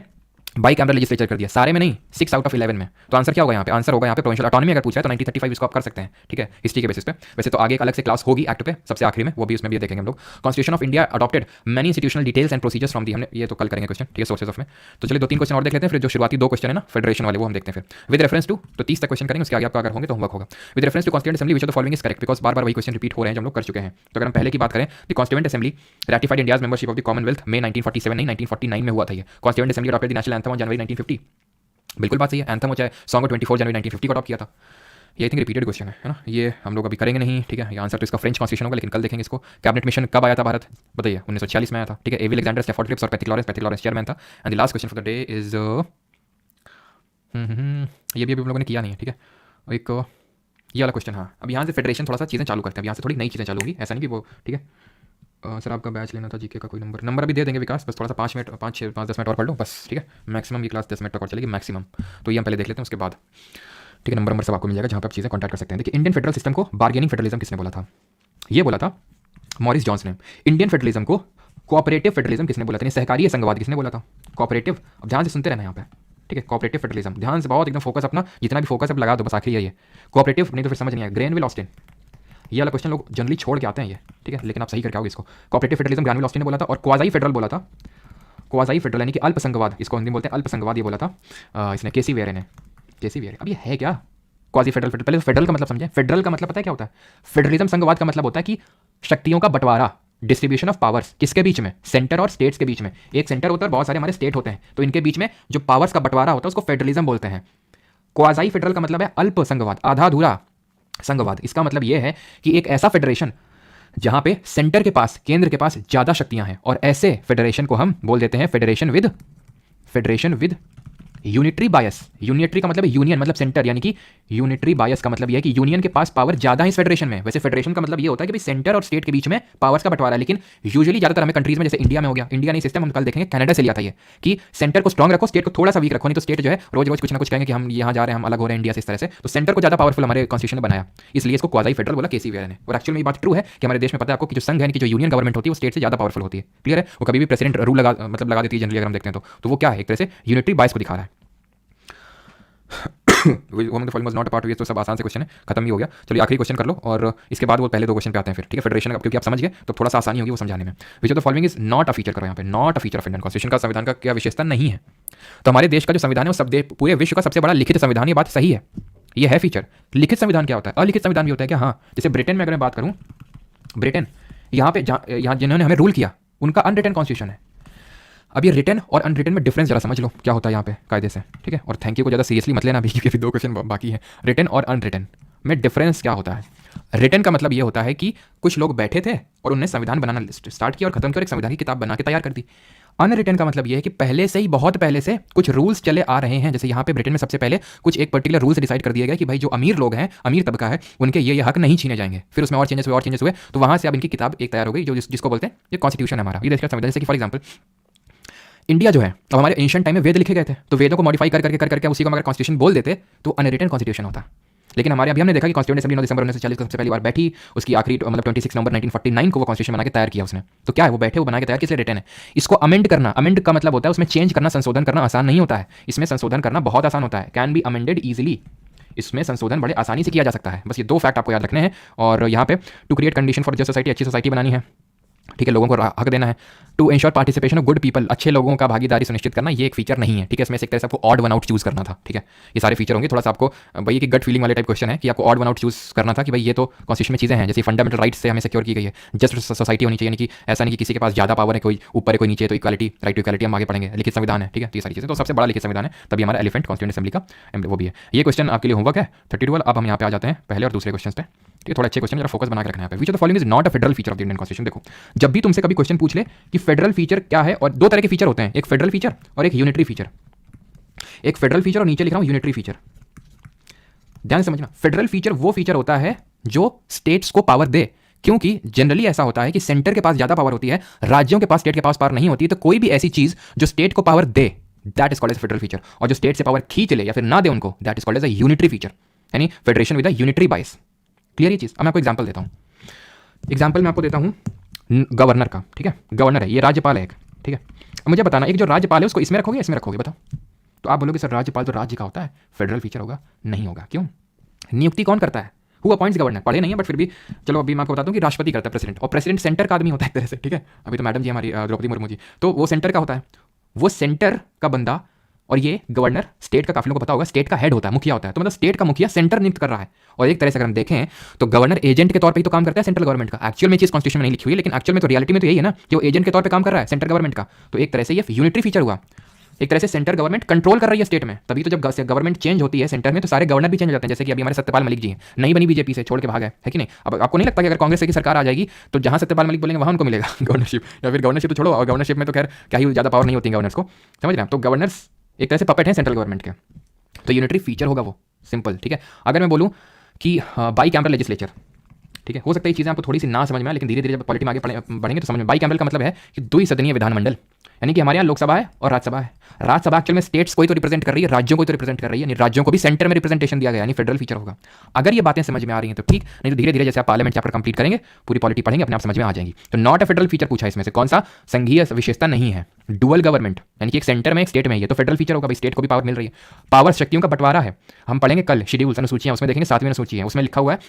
बाई कैमरा लेजिस्लेचर कर दिया, सारे में नहीं, 6 आउट ऑफ 11 में। तो आंसर क्या होगा यहाँ पे? आंसर होगा यहाँ पे प्रोविंशियल ऑटोनॉमी अगर पूछा है तो 1935 इसको आप कर सकते हैं, ठीक है, हिस्ट्री के बेसिस पे। वैसे तो आगे एक अलग से क्लास होगी एक्ट पे सबसे आखिरी में, वो भी उसमें भी देखेंगे हम लोग। Constitution of India adopted many institutional details and procedures from the, हमने ये तो कल करेंगे क्वेश्चन, ठीक है, सोर्सेज ऑफ में। तो चलिए 2-3 क्वेश्चन और देख लेते हैं, फिर जो शुरुआती 2 क्वेश्चन है ना फेडरेशन वाले वो हम देखते हैं फिर विद रेफरेंस टू। तो 30 तक क्वेश्चन करेंगे, उसके आगे आपका अगर होंगे तो होमवर्क होगा। With reference to constituent assembly which of the following is correct, because बार बार वही क्वेश्चन रिपीट हो रहे हैं जो हम लोग कर चुके हैं। तो अगर हम पहले की बात करें, the constituent assembly ratified India's membership of the Commonwealth में 1947 नहीं 1949 में हुआ था ये। Constituent assembly adopted the national anthem on January 1950, बिल्कुल बात सही है। एंथम हो चाहे सॉन्ग 24 जनवरी 1950 को अडॉप्ट किया था। ये आई थिंक रिपीटेड क्वेश्चन है ना, ये हम लोग अभी करेंगे नहीं, ठीक है। ये आंसर तो इसका फ्रेंच कॉन्स्टिट्यूशन होगा, लेकिन कल देखेंगे इसको। कैबिनेट मिशन कब आया था भारत, बताइए? 1946 में आया था, ठीक है। एवी अलेक्जेंडर, स्टैफोर्ड क्रिप्स और पैथिक लॉरेंस चेयरमैन था। And the last question for the day is ये भी अभी हम लोगों ने किया नहीं है, ठीक है। एक ये वाला क्वेश्चन, हाँ। अब यहाँ से फेडरेशन थोड़ा सा चीज़ें चालू करते हैं, यहाँ से थोड़ी नई चीज़ें चालू होगी, ऐसा नहीं कि वो, ठीक है। सर आपका बैच लेना था जीके का, कोई नंबर अभी दे देंगे विकास, बस थोड़ा सा 5 मिनट 5-10 मिनट और पढ़ लो बस, ठीक है। मैक्सिमम ये क्लास 10 मिनट तक और चलेगी मैक्सिमम, तो ये हम पहले देख लेते हैं, उसके बाद ठीक है नंबर सब आपको मिल जाएगा जहाँ पे आप चीज़ें कॉन्टैक्ट कर सकते हैं। देखिए, इंडियन फेडरल सिस्टम को बार्गेनिंग फेडरलिज्म किसने बोला था? ये बोला था मॉरिस जॉन्स ने। इंडियन फेडरलिज्म को कोऑपरेटिव फेडरलिज्म किसने बोला था? सहकारी संघवाद किसने बोला था? कोऑपरेटिव, अब ध्यान से सुनते रहना यहाँ पे, ठीक है। कोऑपरेटिव फेडरलिज्म, ध्यान से बहुत एकदम फोकस अपना, जितना भी फोकस अब लगा दो, बस आखिरी है ये कोऑपरेटिव, नहीं तो फिर समझ नहीं आया। ग्रेनविल ऑस्टिन, ये वाला क्वेश्चन लोग जनरली छोड़ के आते हैं ये, ठीक है, लेकिन आप सही करके आओगे इसको। कोऑपरेटिव फेडरलिज्म ग्रेनविल ऑस्टिन ने बोला था, और क्वाज़ाई फेडरल बोला था, क्वाज़ाई फेडरल यानी कि अल्पसंघवाद, इसको हिंदी में बोलते हैं अल्पसंघवाद, ये बोला था इसने केसी वेरे ने। केसी वेरे, अब ये है क्या क्वाजी फेडरल? पहले तो फेडरल का मतलब समझें। फेडरल का मतलब पता है क्या होता है? फेडरलिज्म संघवाद का मतलब होता है कि शक्तियों का बंटवारा, डिस्ट्रीब्यूशन ऑफ पावर्स, किसके बीच में? सेंटर और स्टेट्स के बीच में। एक सेंटर होता है और बहुत सारे हमारे स्टेट होते हैं, तो इनके बीच में जो पावर्स का बंटवारा होता है उसको फेडरलिज्म बोलते हैं। क्वाज़ाई फेडरल का मतलब है अल्प संघवाद, आधा अधूरा संघवाद। इसका मतलब यह है कि एक ऐसा फेडरेशन जहां पे सेंटर के पास, केंद्र के पास ज्यादा शक्तियां हैं, और ऐसे फेडरेशन को हम बोल देते हैं federation with unitary bias. Unitary का मतलब यूनियन, मतलब सेंटर, यानी कि यूनिटरी बायस का मतलब यह है कि यूनियन के पास पावर ज्यादा है इस फेडरेशन में। वैसे फेडरेशन का मतलब यह होता है कि भाई सेंटर और स्टेट के बीच में पावर्स का बंटवारा है, लेकिन यूजुअली ज्यादातर हमें कंट्रीज में, जैसे इंडिया में हो गया, इंडिया नहीं सिस्टम हम कल देखेंगे, कनाडा से लिया था ये, कि सेंटर को स्ट्रॉन्ग रखो, स्टेट को थोड़ा सा वीक रखो, नहीं तो स्टेट जो है रोज रोज कुछ ना कुछ कहेंगे कि हम यहाँ जा रहे हैं, हम अलग हो रहे हैं इंडिया से, इस तरह से। तो सेंटर को ज्यादा पावरफुल हमारे कॉन्स्टिट्यूशन ने बनाया, इसलिए इसको क्वाज़ाई फेडरल बोला केसी वेरे ने। और एक्चुअल में ये बात ट्रू है कि हमारे देश में पता है आपको कि जो संघ है, कि जो यूनियन गवर्नमेंट होती है वो स्टेट से ज्यादा पावरफुल होती है, क्लियर है। वो कभी भी प्रेसिडेंट रूल लगा देती है जनरली, अगर हम देखते हैं तो वो क्या है? एक तरह से यूनिटरी बायस को दिखा रहा है। नॉट पार्ट, तो सब आसान से क्वेश्चन है, खत्म ही हो गया। चलिए आखिरी क्वेश्चन कर लो, और इसके बाद वो पहले 2 क्वेश्चन पे आते हैं फिर, ठीक है। फेडरेशन का क्योंकि आप समझ गए तो थोड़ा सा आसानी होगी वो समझाने में। विच of the following is not a feature, करो यहाँ पे, not a feature of Indian constitution का, संविधान का क्या विशेषता नहीं है? तो हमारे देश का जो संविधान है वो सब पूरे विश्व का सबसे बड़ा लिखित संविधान, ये बात सही है, ये है फीचर। लिखित संविधान क्या होता है? अलिखित संविधान भी होता है क्या? हाँ, जैसे ब्रिटेन में अगर मैं बात करूँ, ब्रिटेन यहाँ पे यहाँ जिन्होंने हमें रूल किया उनका अनरिटन कॉन्स्टिट्यूशन है। अब ये रिटन और अनरिटन में डिफरेंस जरा समझ लो क्या होता है यहाँ पे कायदे से, ठीक है। और थैंक यू को ज़्यादा सीरियसली मत लेना अभी, क्योंकि अभी 2 क्वेश्चन बाकी हैं। रिटन और अनरिटन में डिफरेंस क्या होता है? रिटन का मतलब ये होता है कि कुछ लोग बैठे थे और उन्होंने संविधान बनाना स्टार्ट किया और खत्म किया, एक संविधान की किताब बना के तैयार कर दी। अनरिटन का मतलब ये है कि पहले से ही, बहुत पहले से कुछ रूल्स चले आ रहे हैं। जैसे यहाँ पे ब्रिटेन में सबसे पहले कुछ एक पर्टिकुलर रूल्स डिसाइड कर दिया गया कि भाई जो अमीर लोग हैं, अमीर तबका है, उनके ये हक नहीं छीने जाएंगे। फिर उसमें और चेंजेस हुए, तो वहाँ से अब इनकी किताब एक तैयार हो गई, जो जिसको बोलते हैं ये कॉन्स्टिट्यूशन है हमारा, ये देश का संविधान। जैसे कि फॉर एग्जाम्पल इंडिया जो है, अब हमारे एंशिएंट टाइम में वेद लिखे गए थे, तो वेदों को मॉडिफाई करके उसी को अगर कॉन्स्टिट्यूशन बोल देते तो अनरिटन कॉन्स्टिट्यूशन होता। लेकिन हमारे अभी हमने देखा कि कॉन्स्टिट्यूएंट असेंबली 9 दिसंबर 1940 को सबसे पहली बार बैठी, उसकी आखिरी मतलब 26 नवंबर 1949 को वो कॉन्स्टिट्यूशन बना के तैयार किया उसने। तो क्या है, वो बैठे, वो बना के तैयार, किस लिए रिटन है? इसको अमेंड करना, अमेंड का मतलब होता है उसमें चेंज करना, संशोधन करना आसान नहीं होता है। इसमें संशोधन करना बहुत आसान होता है, कैन बी अमेंडेड ईजिली। इसमें संशोधन बड़े आसानी से किया जा सकता है। बस ये 2 फैक्ट आपको याद रखने हैं। और यहाँ पे to create condition for just society, अच्छी सोसाइटी बनानी है, ठीक है, लोगों को हक देना है। To ensure participation of good people, अच्छे लोगों का भागीदारी सुनिश्चित करना, ये एक फीचर नहीं है, ठीक है। इसमें से एक तरह से आपको ऑड वन आउट चूज करना था, ठीक है। ये सारे फीचर होंगे। थोड़ा सा आपको भाई की गट फीलिंग वाले टाइप क्वेश्चन है कि आपको ऑड वन आउट चूज करना था कि भाई ये तो कॉन्स्टिट्यूशन में चीज़ें हैं, जैसे फंडामेंटल राइट्स से हमें सिक्योर की गई है, जस्ट सोसाइटी होनी चाहिए, यानी कि ऐसा नहीं कि किसी के पास ज़्यादा पावर है, कोई ऊपर है कोई नीचे, तो इक्वालिटी, राइट टू इक्वालिटी हम आगे पढ़ेंगे। लिखित संविधान है, ठीक है। तो ये सारी चीज़ें, तो सबसे बड़ा लिखित संविधान है, तभी हमारा एलिफेंट कॉन्स्टिट्यूएंट असेंबली का वो भी है। ये क्वेश्चन आपके लिए होमवर्क है 32। अब हम यहाँ पे आ जाते हैं पहले और दूसरे क्वेश्चन पे, ठीक है। थोड़ा अच्छे क्वेश्चन, जरा फोकस बना के रखना है। विच of the following is not a federal feature of the Indian constitution. देखो, जब भी तुमसे कभी क्वेश्चन पूछ ले कि फेडरल फीचर क्या है, और 2 तरह के फीचर होते हैं, एक फेडरल फीचर और एक यूनिटरी फीचर। एक फेडरल फीचर और नीचे लिख रहा हूं यूनिटरी फीचर, ध्यान समझना। फेडरल फीचर वो फीचर होता है जो स्टेट्स को पावर दे, क्योंकि जनरली ऐसा होता है कि सेंटर के पास ज्यादा पावर होती है, राज्यों के पास, स्टेट के पास पावर नहीं होती। तो कोई भी ऐसी चीज जो स्टेट को पावर दे, that is called as federal feature. और जो स्टेट से पावर खींच ले या फिर ना दे उनको, that is called as a unitary feature, यानी federation with a unitary bias. Clear ये चीज? अब मैं आपको एग्जांपल देता हूं। एग्जांपल मैं आपको देता हूं गवर्नर का, ठीक है। गवर्नर है, ये राज्यपाल है एक, ठीक है। मुझे बताना, एक जो राज्यपाल है उसको इसमें रखोगे, इसमें रखोगे, बताओ। तो आप बोलोगे सर राज्यपाल तो राज्य का होता है, फेडरल फीचर होगा? नहीं होगा। क्यों? नियुक्ति कौन करता है? Who appoints governor? पढ़े नहीं है बट फिर भी चलो अभी मैं आपको बताता हूँ कि राष्ट्रपति करता है, प्रेसिडेंट, और प्रेसिडेंट सेंटर का आदमी होता है एक तरह से, ठीक है। अभी तो मैडम जी हमारी द्रौपदी मुर्मू जी, तो वो सेंटर का होता है, वो सेंटर का बंदा, और ये गवर्नर स्टेट का, काफी लोगों को पता होगा, स्टेट का हेड होता है, मुखिया होता है। तो मतलब स्टेट का मुखिया सेंटर नियुक्त कर रहा है। और एक तरह से अगर हम देखें तो गवर्नर एजेंट के तौर पे ही तो काम करता है सेंट्रल गवर्नमेंट का। एक्चुअल में चीज कॉन्स्टिट्यूशन में नहीं लिखी हुई है, लेकिन एक्चुअल में तो रियलिटी में तो यही है ना कि वो एजेंट के तौर पे काम कर रहा है सेंट्रल गवर्नमेंट का। तो एक तरह से ये यूनिटरी फीचर हुआ, एक तरह से सेंटर गवर्नमेंट कंट्रोल कर रही है स्टेट में। तभी तो जब गवर्नमेंट चेंज होती है सेंटर में तो सारे गवर्नर भी चेंज हो जाते हैं। जैसे कि अभी हमारे सत्यपाल मलिक जी हैं, नहीं बनी बीजेपी से, छोड़ के भाग है कि नहीं? अब आपको नहीं लगता कि अगर कांग्रेस की सरकार आ जाएगी तो जहां सत्यपाल मलिक बोलेंगे वहां उनको मिलेगा गवर्नरशिप? या फिर गवर्नरशिप तो छोड़ो, और गवर्नरशिप में तो खैर क्या ही ज़्यादा पावर नहीं होती गवर्नर्स को, समझ रहे हैं? तो गवर्नर्स एक तरह से पपेट हैं सेंट्रल गवर्नमेंट के। तो यूनिटरी फीचर होगा वो, सिंपल, ठीक है। अगर मैं बोलूँ कि बाई कैमरल लेजिस्लेचर, ठीक है, हो सकता है ये चीज़ें आपको थोड़ी सी ना समझ में आए, लेकिन धीरे धीरे जब पॉलिटी में आगे बढ़ेंगे तो समझ में। बाई कैमरल का मतलब है कि द्विसदनीय विधानमंडल, यानी कि हमारे यहाँ लोकसभा है और राज्यसभा है। राज्यसभा एक्चुअल में स्टेट्स को ही तो रिप्रेजेंट कर रही है, राज्यों को ही तो रिप्रेजेंट कर रही है, यानी राज्यों को भी सेंटर में रिप्रेजेंटेशन दिया गया, यानी फेडरल फीचर होगा। अगर ये बातें समझ में आ रही हैं तो ठीक, नहीं तो धीरे धीरे जैसे आप पार्लियामेंट चैप्टर कंप्लीट करेंगे, पूरी पॉलिटी पढ़ेंगे, अपने आप समझ में आ जाएगी। तो नॉट अ फेडरल फीचर पूछा इसमें से, कौन सा संघीय विशेषता नहीं है। डुअल गवर्नमेंट, यानी कि एक सेंटर में एक स्टेट में, ये तो फेडरल फीचर होगा भाई, स्टेट को भी पावर मिल रही है। पावर शक्तियों का बंटवारा है, हम पढ़ेंगे कल शेड्यूल्स अनुसूचियां, उसमें देखेंगे 7वीं अनुसूची है, उसमें लिखा हुआ है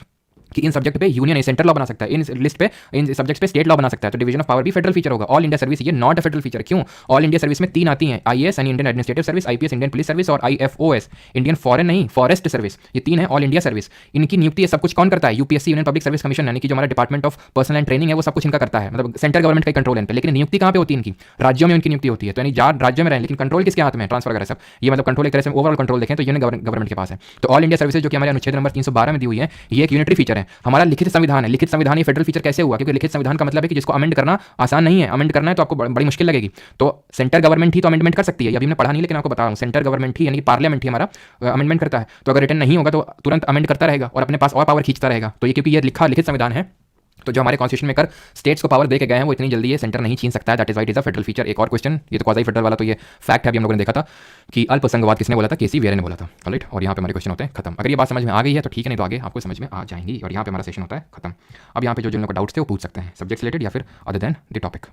कि इन सब्जेक्ट पे यूनियन सेंटर लॉ बना सकता है, इन लिस्ट पे, इन सब्जेक्ट्स पे स्टेट लॉ बना सकता है। तो डिवीजन ऑफ पावर भी फेडरल फीचर होगा। ऑल इंडिया सर्विस, ये नॉट अ फेडरल फीचर। क्यों? ऑल इंडिया सर्विस में 3 आती हैं, आईएएस यानी Indian administrative service, IPS Indian police service, और आईएफओएस इंडियन फॉरेन नहीं फॉरेस्ट सर्विस। ये 3 है ऑल इंडिया सर्विस। इनकी नियुक्ति सब कुछ कौन करता है? UPSC, union public service commission, यानी कि जो हमारा department of personal and training है, वो सब कुछ इनका करता है। मतलब सेंट्रल गवर्नमेंट का कंट्रोल है इन पे। लेकिन नियुक्ति कहाँ पे होती है इनकी? राज्यों में उनकी नियुक्ति होती है। तो यानी राज्यों में रहे, लेकिन कंट्रोल किसके हाथ में है? ट्रांसफर वगैरह सब, ये मतलब कंट्रोल एक तरह से ओवरऑल कंट्रोल देखें तो यूनियन गवर्नमेंट के पास है। तो ऑल इंडिया सर्विसेज जो कि हमारे अनुच्छेद नंबर 312 में दी हुई है, ये एक यूनिटरी फीचर है। हमारा लिखित संविधान है, लिखित संविधान ये फेडरल फीचर कैसे हुआ? क्योंकि लिखित संविधान का मतलब है कि जिसको अमेंड करना आसान नहीं है, अमेंड करना है तो आपको बड़ी मुश्किल लगेगी। तो सेंटर गवर्नमेंट ही तो अमेंडमेंट कर सकती है। अभी हमने पढ़ा नहीं, लेकिन आपको बता रहा हूँ, सेंटर गवर्नमेंट ही यानी कि पार्लियामेंट ही हमारा अमेंडमेंट करता है। तो अगर रिटर्न नहीं होगा तो तुरंत अमेंड करता रहेगा और अपने पास और पावर खींचता रहेगा। तो ये क्योंकि ये लिखा लिखित संविधान है, तो जो हमारे कॉन्स्टिट्यूशन में कर स्टेट्स को पावर दे के गए हैं वो इतनी जल्दी ये सेंटर नहीं छीन सकता है। That is white is a federal feature. एक और क्वेश्चन, ये तो क्वाज़ी फेडरल वाला तो ये फैक्ट है, अभी हम लोगों ने देखा था कि अल्पसंघवाद किसने बोला था? केसी वेरे ने बोला था। राइट, और यहाँ पे हमारे क्वेश्चन होते हैं खत्म। अगर ये बात समझ में आ गई है तो ठीक है, नहीं तो आगे आपको समझ में आ जाएंगी। और यहाँ पे हमारा सेशन होता है खत्म। अब यहाँ पे जो जिन लोगों को डाउट्स थे वो पूछ सकते हैं, सब्जेक्ट रिलेटेड या फिर अदर देन द टॉपिक।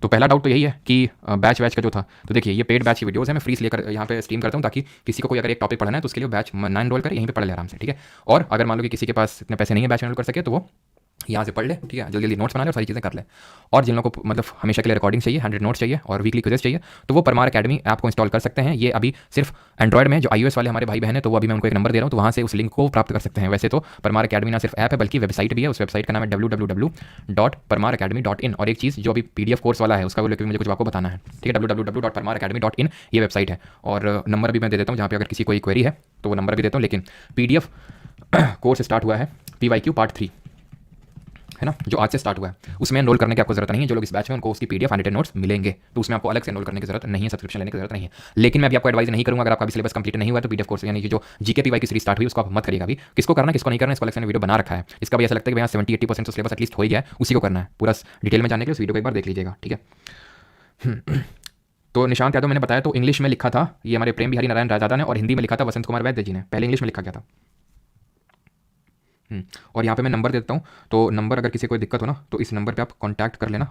तो पहला डाउट तो यही है कि बैच का जो था, तो देखिए ये पेड बैच की वीडियोस है, मैं फ्री लेकर यहाँ पे स्ट्रीम करता हूँ ताकि किसी को कोई अगर एक टॉपिक पढ़ना है तो उसके लिए बैच ना एनरोल करे, यहीं पे पढ़ ले आराम से, ठीक है। और अगर मान लो कि किसी के पास इतने पैसे नहीं है बैच एनरोल कर सके तो वो यहाँ से पढ़ ले, ठीक है, जल्दी जल्दी नोट्स बना ले और सारी चीज़ें कर ले। और जिन लोगों को मतलब हमेशा के लिए रिकॉर्डिंग चाहिए, 100 नोट्स चाहिए और वीकली क्विज़ेस चाहिए, तो वो परमार अकेडमी ऐप को इंस्टॉल कर सकते हैं। ये अभी सिर्फ एंड्रॉइड में, जो iOS वाले हमारे भाई बहन है तो वो अभी मैं उनको एक नंबर दे रहा हूँ, तो वहाँ से उस लिंक को प्राप्त कर सकते हैं। वैसे तो परमार अकेडमी ना सिर्फ ऐप है बल्कि वेबसाइट भी है। उस वेबसाइट का नाम है www.parmaracademy.in। और एक चीज़ जो अभी PDF कोर्स वाला है उसका लेकर मुझे कुछ आपको बताना है, ठीक है, www.parmaracademy.in ये वेबसाइट है। और नंबर भी मैं दे देता हूँ जहाँ पे अगर किसी कोई क्वेरी है तो वो नंबर भी देता हूँ। लेकिन PDF कोर्स स्टार्ट हुआ है, PYQ पार्ट 3 है ना, जो आज से स्टार्ट हुआ है, उसमें एनरोल करने की आपको जरूरत नहीं है। जो लोग इस बैच में उनको उसकी PDF एंड नोट्स मिलेंगे, तो उसमें आपको अलग से एनरोल करने की जरूरत नहीं है, सब्सक्रिप्शन लेने की जरूरत नहीं है। लेकिन मैं भी आपको एडवाइस नहीं करूंगा, अगर आपका भी सिलेबस कंप्लीट नहीं हुआ है तो PDF कोर्स यानी कि जो GK PY की सीरीज स्टार्ट हुई उसको आप मत करिएगा। अभी किसको करना किसको नहीं करना इसको अलग से वीडियो बना रखा है। इसका भी ऐसा लगता है कि भैया 70-80% तो सिलेबस एटलीस्ट हो ही गया है, उसी को करना है। पूरा डिटेल में जानने के लिए उस वीडियो को एक बार देख लीजिएगा, ठीक है। तो निशांत यादव मैंने बताया तो इंग्लिश में लिखा था ये हमारे प्रेम बिहारी नारायण राजादा ने, और हिंदी में लिखा था वसंत कुमार वैद्य जी ने। पहले इंग्लिश में लिखा गया था। और यहाँ पे मैं नंबर दे देता हूँ, तो नंबर अगर किसी को दिक्कत हो ना तो इस नंबर पे आप कांटेक्ट कर लेना।